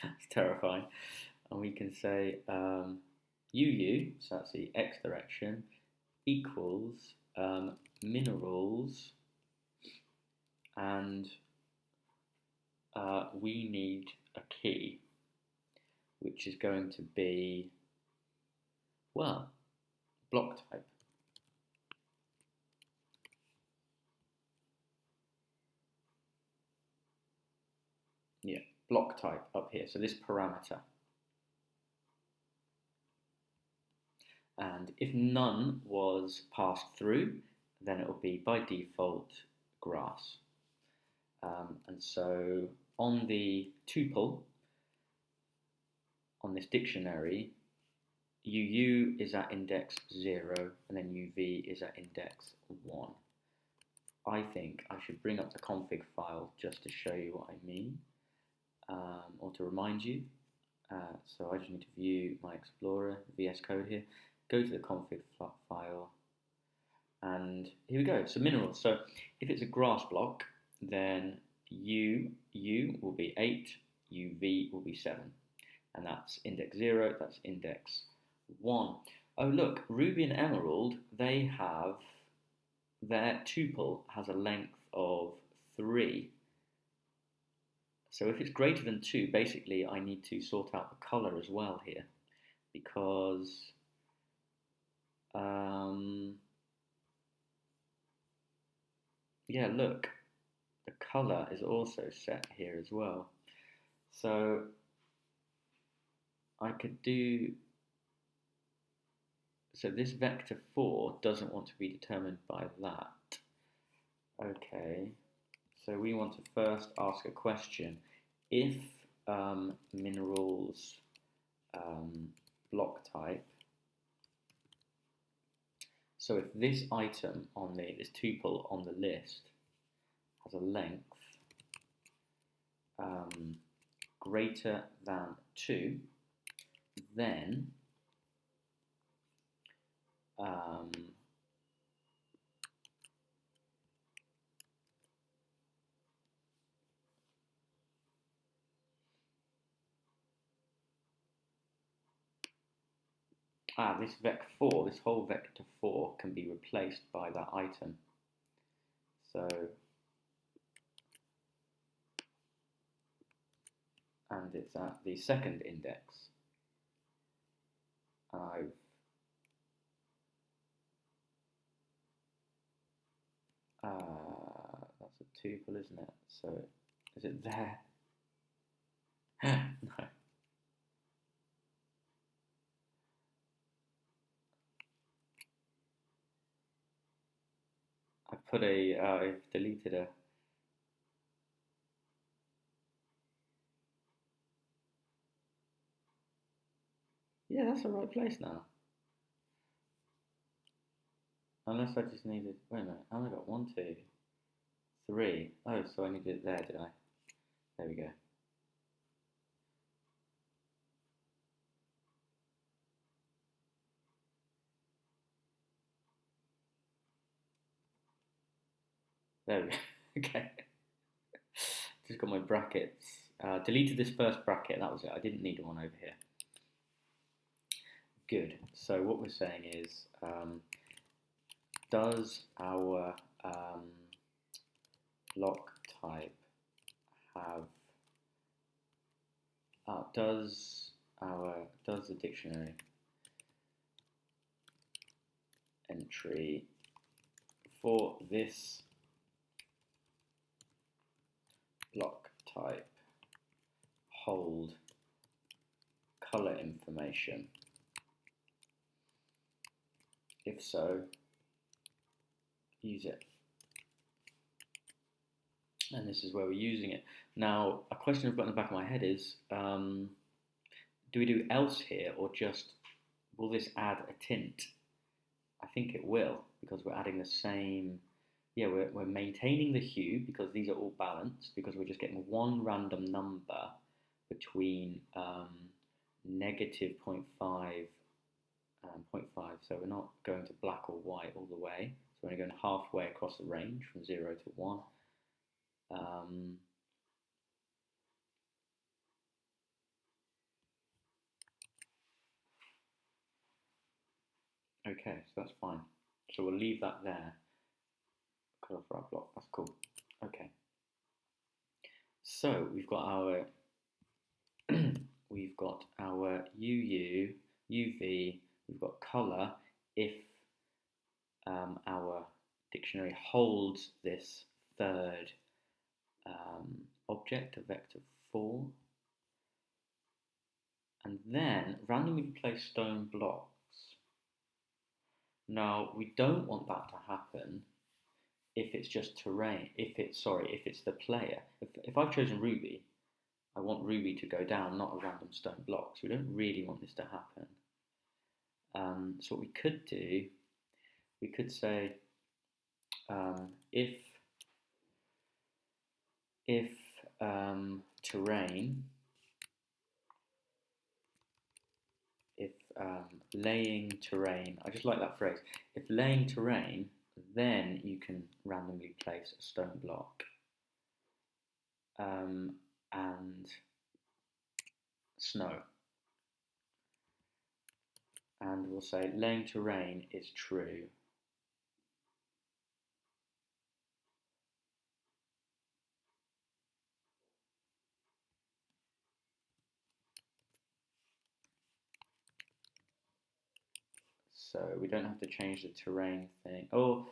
It's terrifying. And we can say UU, so that's the X direction, equals minerals, and we need a key, which is going to be, well, block type. Yeah, block type up here, so this parameter. And if none was passed through, then it will be by default grass. And so on the tuple, on this dictionary, UU is at index 0 and then UV is at index 1. I think I should bring up the config file just to show you what I mean, or to remind you. So I just need to view my Explorer, VS Code here, go to the config file, and here we go. So minerals. So if it's a grass block, then U will be 8, UV will be 7. And that's index 0, that's index 1. Oh look, Ruby and Emerald, they have, their tuple has a length of 3. So if it's greater than 2, basically I need to sort out the colour as well here, because yeah, look, the colour is also set here as well. So I could do, so this vector 4 doesn't want to be determined by that. Okay, so we want to first ask a question. If minerals block type, so if this item on this tuple on the list has a length greater than 2, then this vec4, this whole vector 4 can be replaced by that item. So, and it's at the second index. That's a tuple, isn't it? So, is it there? No. I've deleted a. Yeah, that's the right place now. Unless I just needed, wait a minute, I only got 1, 2, 3. Oh, so I needed it there, did I? There we go. There we go. Okay. Just got my brackets. Deleted this first bracket, that was it. I didn't need one over here. Good. So what we're saying is, does our block type have, does the dictionary entry for this block type hold color information? If so, use it. and this is where we're using it. Now, a question I've got in the back of my head is, do we do else here, or just, will this add a tint? I think it will, because we're adding the same, yeah, we're maintaining the hue, because these are all balanced, because we're just getting one random number between negative zero point 0.5 and zero point 0.5, so we're not going to black or white all the way, so we're only going halfway across the range from 0 to 1. Okay, so that's fine. So we'll leave that there. Cut off our block. That's cool. Okay. So we've got our UU, UV. We've got color if our dictionary holds this third object, a vector 4. And then randomly place stone blocks. Now, we don't want that to happen if it's just terrain, if it's the player. If I've chosen Ruby, I want Ruby to go down, not a random stone block. So we don't really want this to happen. So what we could do, we could say if terrain, if laying terrain, I just like that phrase. If laying terrain, then you can randomly place a stone block. And snow. And we'll say laying terrain is true. So we don't have to change the terrain thing. Oh,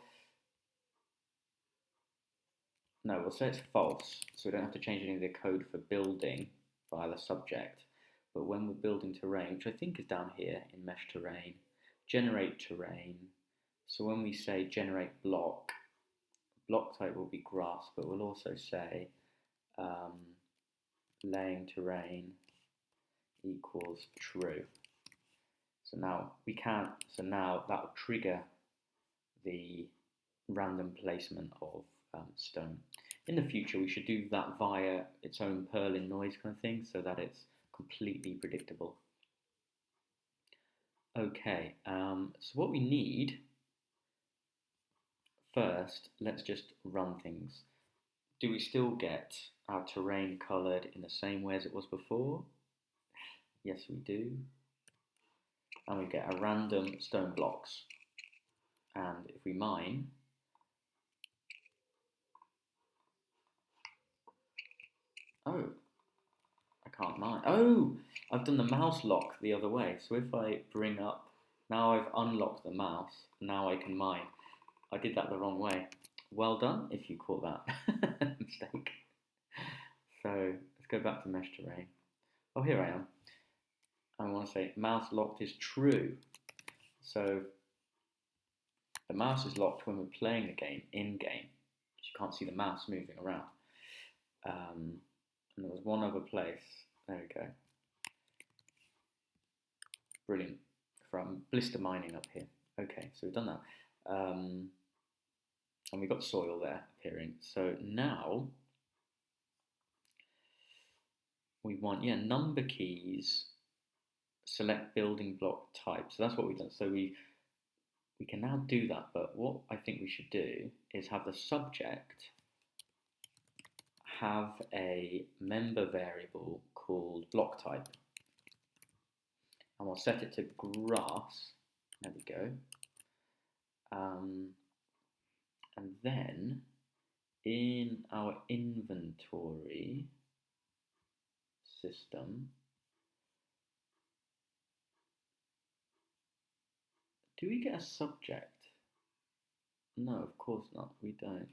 no, we'll say it's false. So we don't have to change any of the code for building via the subject. But when we're building terrain, which I think is down here in mesh terrain, generate terrain. So when we say generate block, block type will be grass, but we'll also say laying terrain equals true. So now we can't, so now that will trigger the random placement of stone. In the future, we should do that via its own Perlin noise kind of thing, so that it's completely predictable. Okay, so what we need first, let's just run things. Do we still get our terrain coloured in the same way as it was before? Yes, we do. And we get a random stone blocks. And if we mine, oh, I can't mine. Oh, I've done the mouse lock the other way. So if I bring up, now I've unlocked the mouse, now I can mine. I did that the wrong way. Well done if you caught that mistake. So let's go back to mesh terrain. Oh, here I am. I want to say mouse locked is true. So the mouse is locked when we're playing the game in-game. You can't see the mouse moving around. And there was one other place. There we go. Brilliant. From blister mining up here. Okay, so we've done that. And we've got soil there appearing. So now we want, number keys, select building block type. So that's what we've done. So we can now do that, but what I think we should do is have the subject have a member variable called block type. And we'll set it to grass. There we go. And then in our inventory system, do we get a subject? No, of course not, we don't.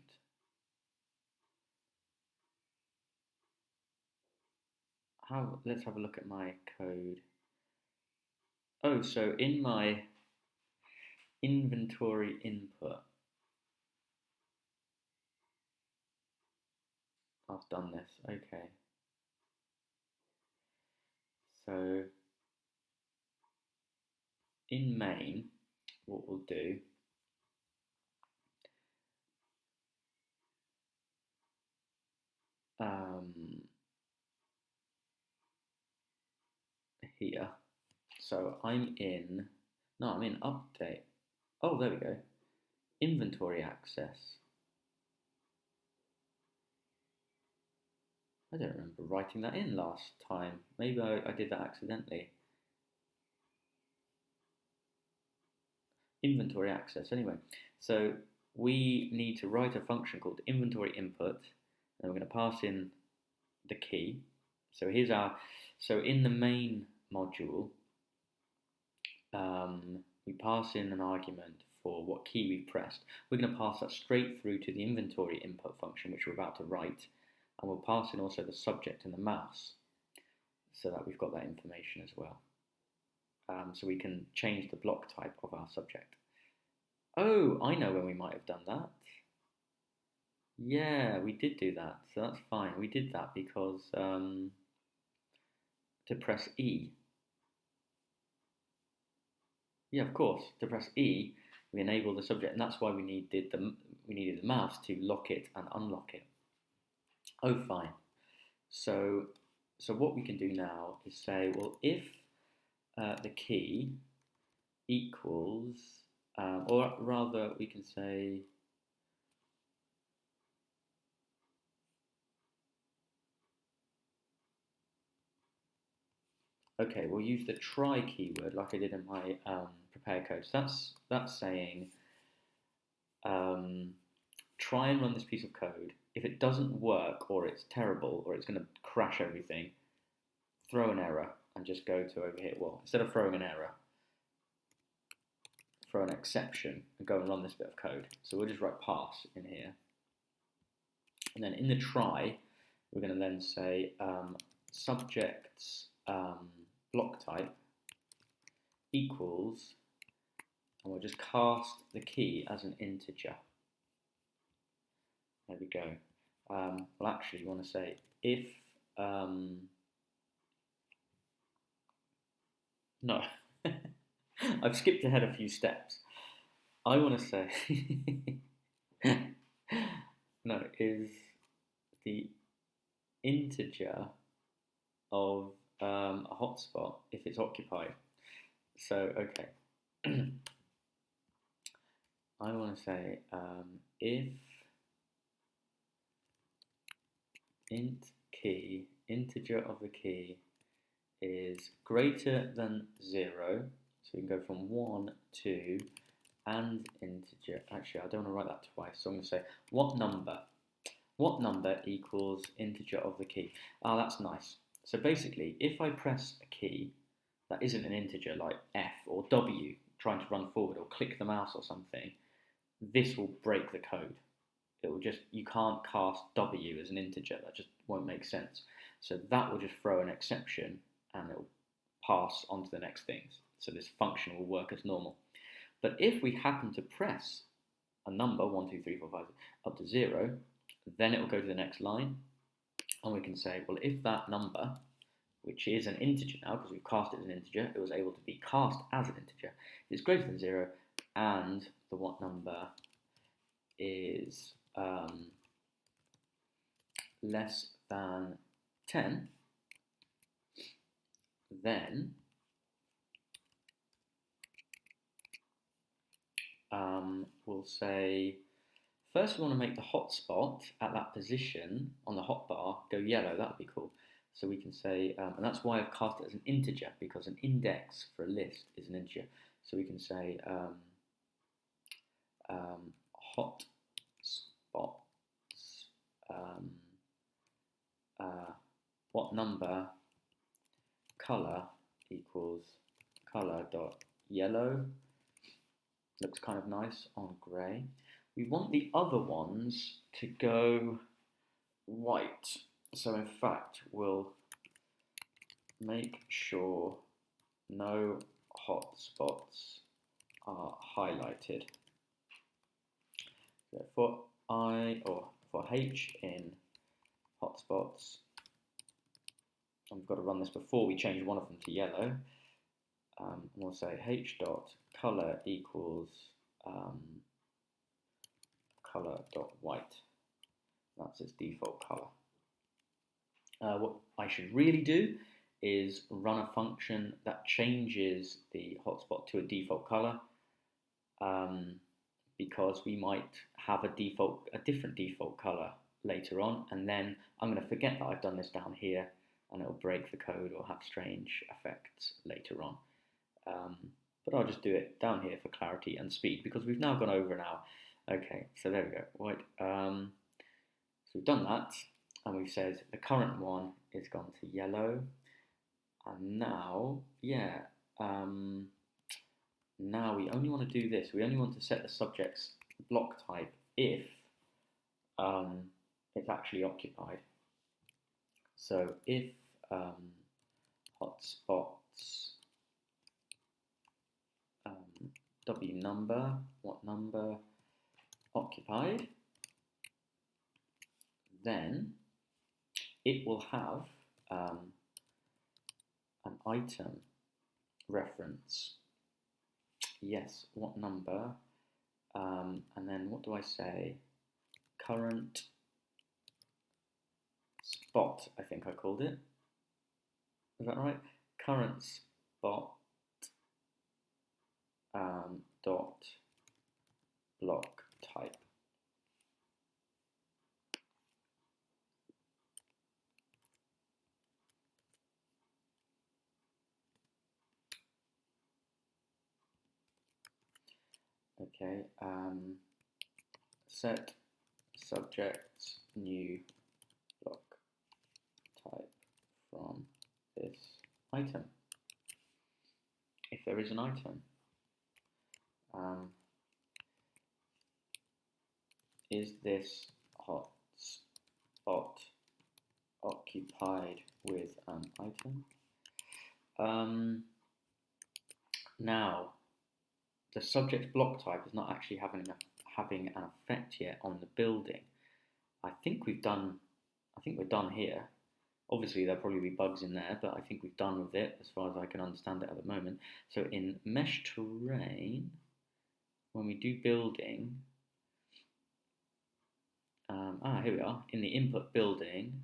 Let's have a look at my code. Oh, so in my inventory input, I've done this. Okay. So in main, what we'll do here. So I'm in update. Oh, there we go. Inventory access. I don't remember writing that in last time. Maybe I did that accidentally. Inventory access, anyway. So we need to write a function called inventory input, and we're going to pass in the key. So here's so in the main module, we pass in an argument for what key we pressed. We're going to pass that straight through to the inventory input function, which we're about to write, and we'll pass in also the subject and the mouse, so that we've got that information as well. So we can change the block type of our subject. Oh, I know when we might have done that. Yeah, we did do that, so that's fine. We did that because to press E. Yeah, of course. To press E, we enable the subject, and that's why we needed the mouse to lock it and unlock it. Oh, fine. So what we can do now is say, well, if the key equals, or rather, we can say, okay, we'll use the try keyword like I did in my prepare code. So that's saying, try and run this piece of code. If it doesn't work, or it's terrible, or it's going to crash everything, throw an error and just go to over here. Well, instead of throwing an error, throw an exception and go and run this bit of code. So we'll just write pass in here. And then in the try, we're going to then say subjects block type equals, and we'll just cast the key as an integer. There we go. Well, actually, you want to say if, no, I've skipped ahead a few steps. I want to say, no, is the integer of a hotspot if it's occupied. So, okay. I want to say if int key, integer of the key, is greater than 0, so we can go from 1, 2, and integer. Actually, I don't want to write that twice, so I'm going to say what number equals integer of the key. Ah, that's nice. So basically, if I press a key that isn't an integer, like F or W, trying to run forward, or click the mouse or something, this will break the code. It will just, you can't cast W as an integer, that just won't make sense. So that will just throw an exception, and it will pass on to the next things. So this function will work as normal. But if we happen to press a number, 1, 2, 3, 4, 5, up to 0, then it will go to the next line, and we can say, well, if that number, which is an integer now, because we've cast it as an integer, it was able to be cast as an integer, is greater than 0, and the what number is less than 10, then we'll say, first we want to make the hotspot at that position on the hotbar go yellow. That would be cool. So we can say, and that's why I've cast it as an integer, because an index for a list is an integer. So we can say hotspots, what number color equals color dot yellow. Looks kind of nice on grey. We want the other ones to go white. So in fact, we'll make sure no hotspots are highlighted. So for H in hotspots. And we've got to run this before we change one of them to yellow. And we'll say h.color equals color.white. That's its default color. What I should really do is run a function that changes the hotspot to a default color, because we might have a different default color later on, and then I'm going to forget that I've done this down here, and it'll break the code or have strange effects later on. But I'll just do it down here for clarity and speed, because we've now gone over an hour. Okay, so there we go. Right. So we've done that, and we've said the current one is gone to yellow, and now, yeah, now we only want to do this. We only want to set the subject's block type if it's actually occupied. So if hotspots w number, what number occupied, then it will have an item reference. Yes, what number, and then what do I say? Current spot, I think I called it. Is that right? Current spot dot block type. Okay, set subjects new block type from this item, if there is an item. Is this hotspot occupied with an item? Now, the subject block type is not actually having an effect yet on the building. I think we're done here. Obviously, there'll probably be bugs in there, but I think we've done with it as far as I can understand it at the moment. So in mesh terrain, when we do building, here we are. In the input building,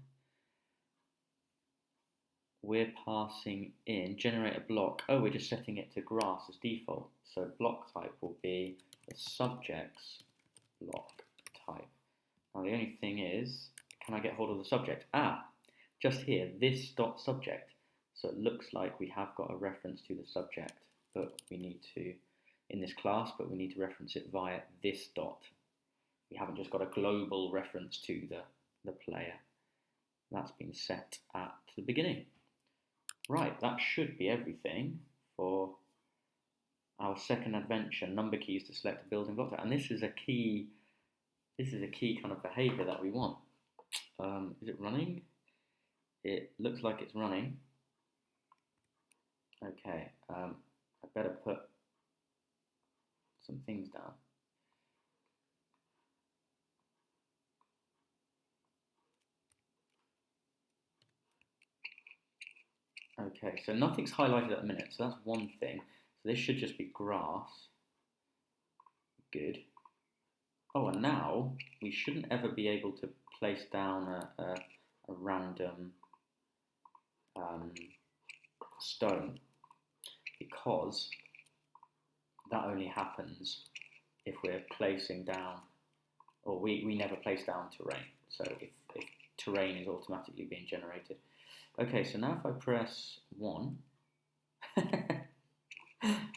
we're passing in generate a block. Oh, we're just setting it to grass as default. So block type will be the subject's block type. Now the only thing is, can I get hold of the subject? Just here, this dot subject. So it looks like we have got a reference to the subject, but we need to, in this class, but we need to reference it via this dot. We haven't just got a global reference to the player. That's been set at the beginning. Right, that should be everything for our second adventure, number keys to select a building block type. And this is a key kind of behavior that we want. Is it running? It looks like it's running. Okay, I better put some things down. Okay, so nothing's highlighted at the minute, so that's one thing. So this should just be grass. Good. Oh, and now we shouldn't ever be able to place down a random stone, because that only happens if we're placing down, or we never place down terrain. So if terrain is automatically being generated. Okay, so now if I press 1,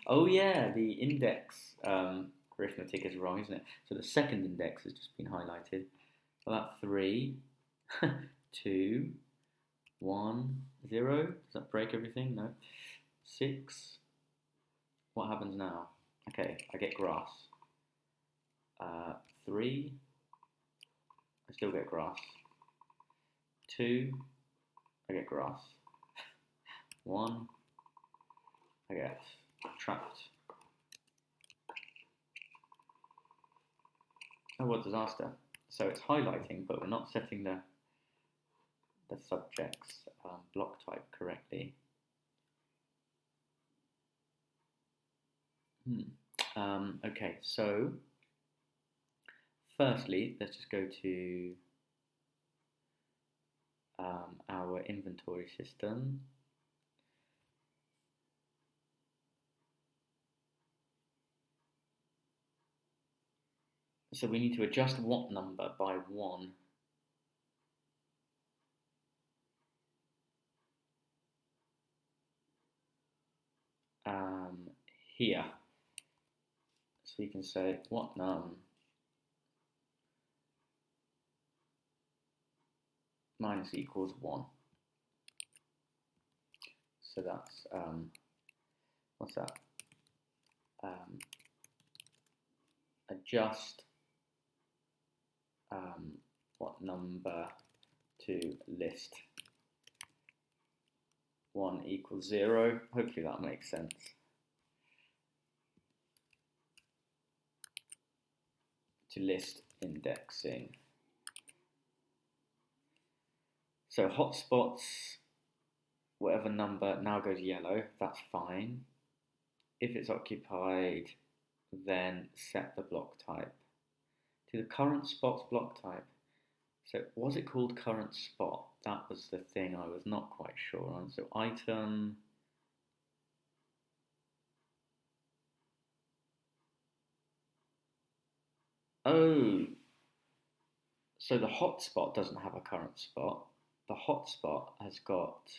oh yeah, the index arithmetic is wrong, isn't it? So the second index has just been highlighted. About 3, 2, 1, 0. Does that break everything? No. 6. What happens now? Okay, I get grass. 3. I still get grass. 2. I get grass. 1. I get trapped. Oh, what a disaster. So it's highlighting, but we're not setting the the subject's block type correctly. Okay, so firstly, let's just go to our inventory system. So we need to adjust what number by 1. Here. So you can say what num minus equals 1. So that's, what's that? Adjust what number to list 1 equals 0. Hopefully that makes sense. To list indexing. So hotspots, whatever number now goes yellow, that's fine. If it's occupied, then set the block type to the current spot's block type. So was it called current spot? That was the thing I was not quite sure on. So item, oh, so the hotspot doesn't have a current spot. The hotspot has got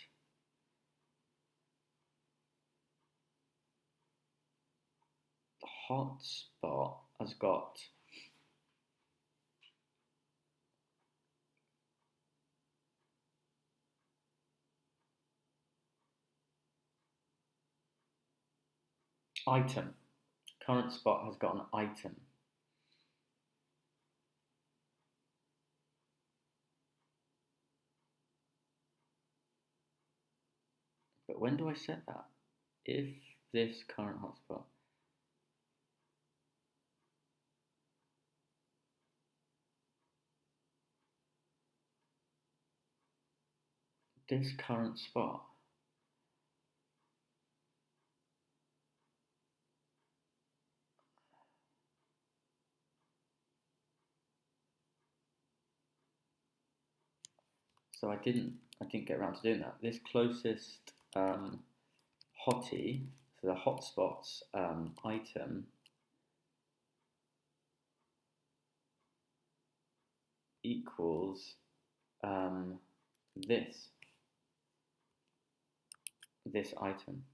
item. Current spot has got an item. But when do I set that? If this current hotspot, this current spot, so I didn't get around to doing that. This closest hottie, so the hotspots item equals this item.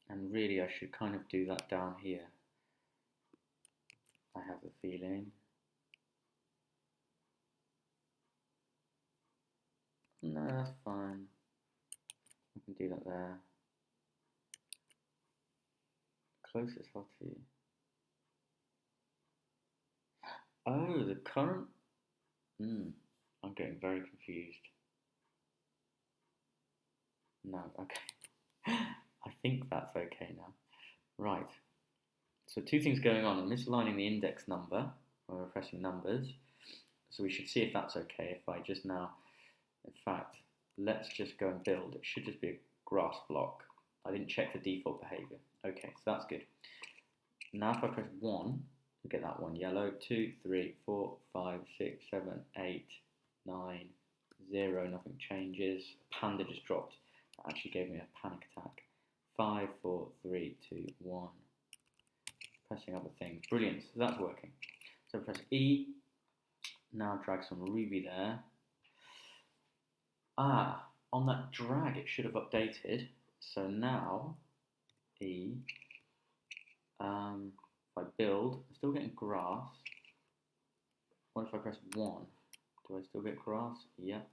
And really I should kind of do that down here. I have a feeling. No, that's fine. I can do that there. Closest hottie. Oh, the current. I'm getting very confused. No, okay. I think that's okay now. Right. So two things going on. I'm misaligning the index number when we're pressing numbers. So we should see if that's okay if I just now, in fact, let's just go and build. It should just be a grass block. I didn't check the default behavior. Okay, so that's good. Now if I press 1, we get that one yellow. 2, 3, 4, 5, 6, 7, 8, 9, 0, nothing changes. Panda just dropped. That actually gave me a panic attack. 5, 4, 3, 2, 1. Pressing other things. Brilliant, so that's working. So press E. Now drag some Ruby there. On that drag it should have updated. So now E. If I build, I'm still getting grass. What if I press 1? Do I still get grass? Yep.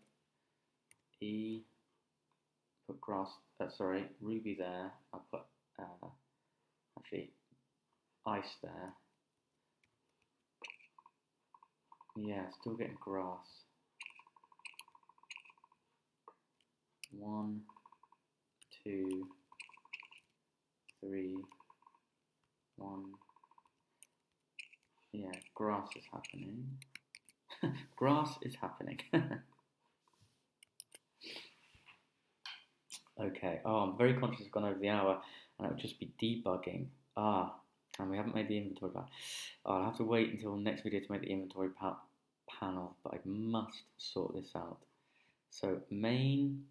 E. Put grass. Ruby there. I'll put actually ice there. Yeah, still getting grass. 1, 2, 3, 1, Yeah, grass is happening. Grass is happening. Okay. Oh, I'm very conscious I've gone over the hour, and it would just be debugging. And we haven't made the inventory panel. Oh, I'll have to wait until the next video to make the inventory panel, but I must sort this out. So main,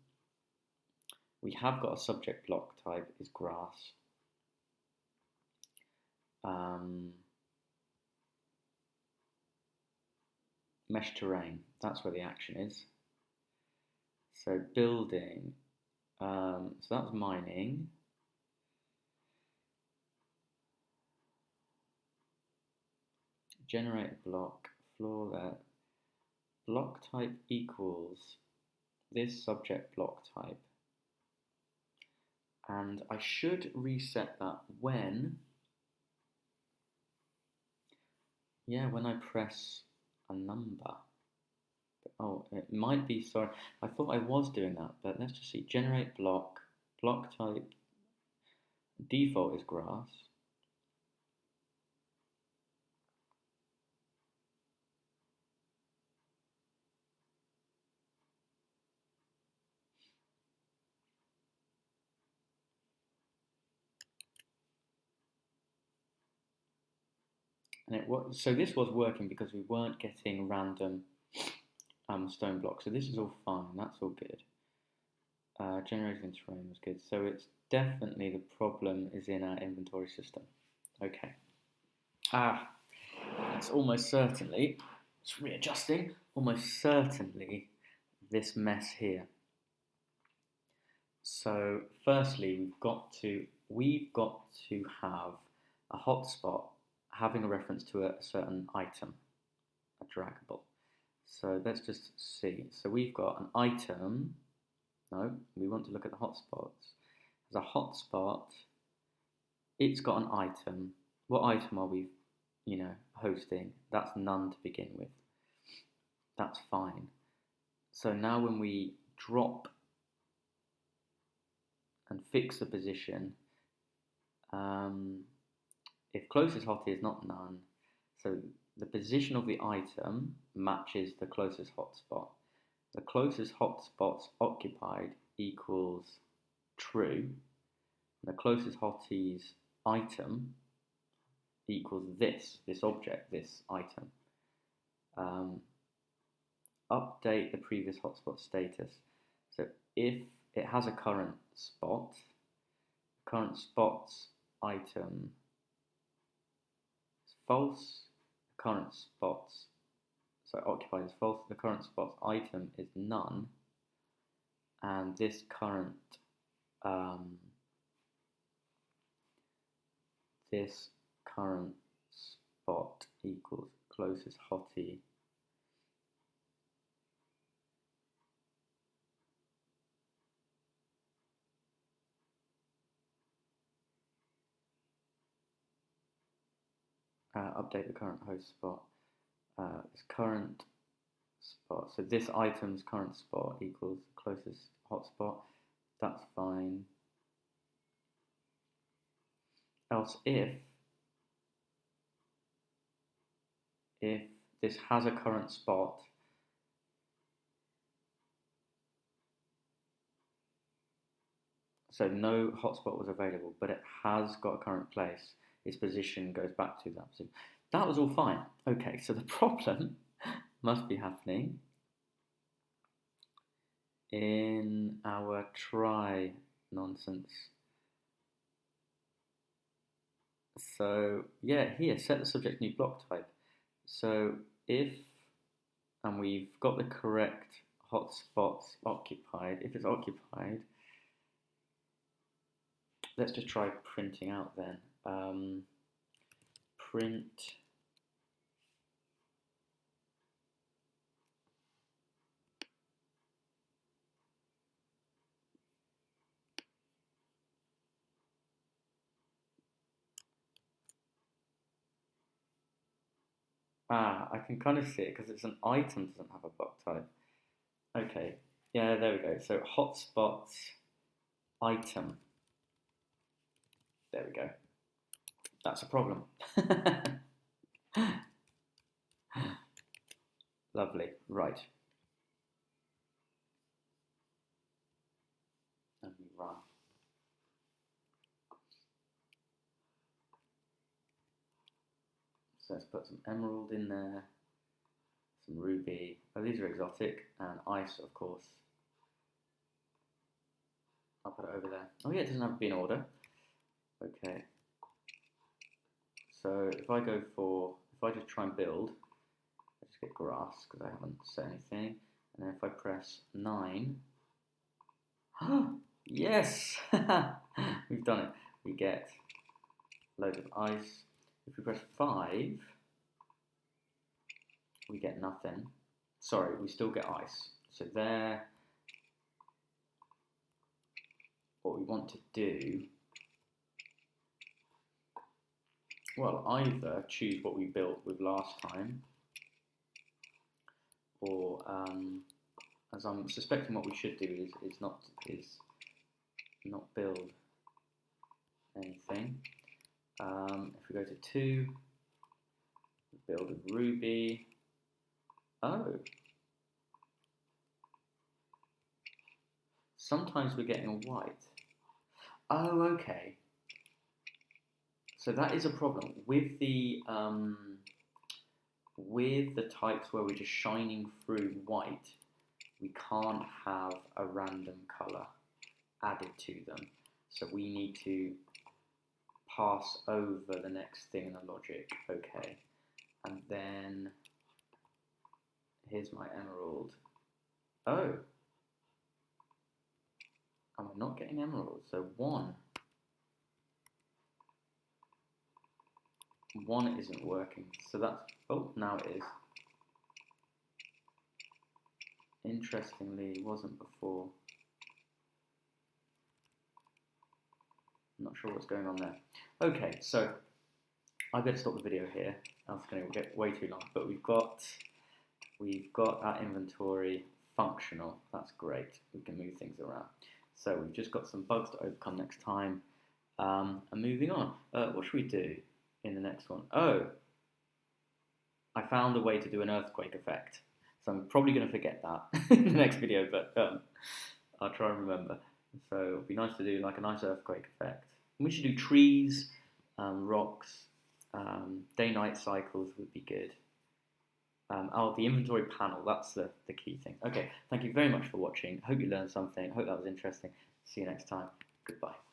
we have got a subject block type is grass. Mesh terrain, that's where the action is. So building, so that's mining. Generate block, floor there. Block type equals this subject block type. And I should reset that when I press a number. Oh, it might be, sorry, I thought I was doing that, but let's just see. Generate block, block type, default is grass. And so this was working because we weren't getting random stone blocks. So this is all fine, that's all good. Generating terrain was good. So it's definitely the problem is in our inventory system. Okay. It's almost certainly, it's readjusting, almost certainly this mess here. So firstly, we've got to have a hotspot having a reference to a certain item, a draggable. So let's just see. So we've got an item. No, we want to look at the hotspots. There's a hotspot. It's got an item. What item are we, hosting? That's none to begin with. That's fine. So now when we drop and fix the position, if closest hottie is not none, so the position of the item matches the closest hotspot. The closest hotspots occupied equals true. The closest hottie's item equals this object, this item. Update the previous hotspot status. So if it has a current spot, current spot's item is false, the current spot's, so occupied is false, the current spot's item is none, and this current spot equals closest hottie update the current host spot. This current spot, so this item's current spot equals closest hotspot. That's fine. Else if this has a current spot, so no hotspot was available, but it has got a current place, its position goes back to that position. That was all fine. Okay, so the problem must be happening in our try nonsense. So yeah, here, set the subject new block type. So and we've got the correct hotspots occupied, if it's occupied, let's just try printing out then. Print I can kind of see it because it's an item doesn't have a block type. Okay, yeah, there we go. So hotspots item. There we go. That's a problem. Lovely. Right. And we run. So let's put some emerald in there, some ruby. Oh, these are exotic, and ice, of course. I'll put it over there. Oh yeah, it doesn't have to be in order. Okay. So if I just try and build, I just get grass because I haven't set anything. And then if I press 9, yes, we've done it. We get loads of ice. If we press 5, we get nothing. Sorry, we still get ice. So there, what we want to do, well, either choose what we built with last time, or as I'm suspecting what we should do is not build anything. If we go to 2, build a ruby. Oh, sometimes we're getting a white. Oh, okay. So that is a problem with the types where we're just shining through white. We can't have a random color added to them. So we need to pass over the next thing in the logic. Okay, and then here's my emerald. Oh, and we're not getting emerald. So 1 isn't working. So that's, oh, now it is. Interestingly, it wasn't before. I'm not sure what's going on there. Okay, so I better stop the video here. Else it's going to get way too long. But we've got our inventory functional. That's great. We can move things around. So we've just got some bugs to overcome next time. And moving on. What should we do in the next one? Oh, I found a way to do an earthquake effect. So I'm probably going to forget that in the next video, but I'll try and remember. So it'd be nice to do like a nice earthquake effect. And we should do trees, rocks, day-night cycles would be good. Oh, the inventory panel, that's the key thing. Okay, thank you very much for watching. Hope you learned something. Hope that was interesting. See you next time. Goodbye.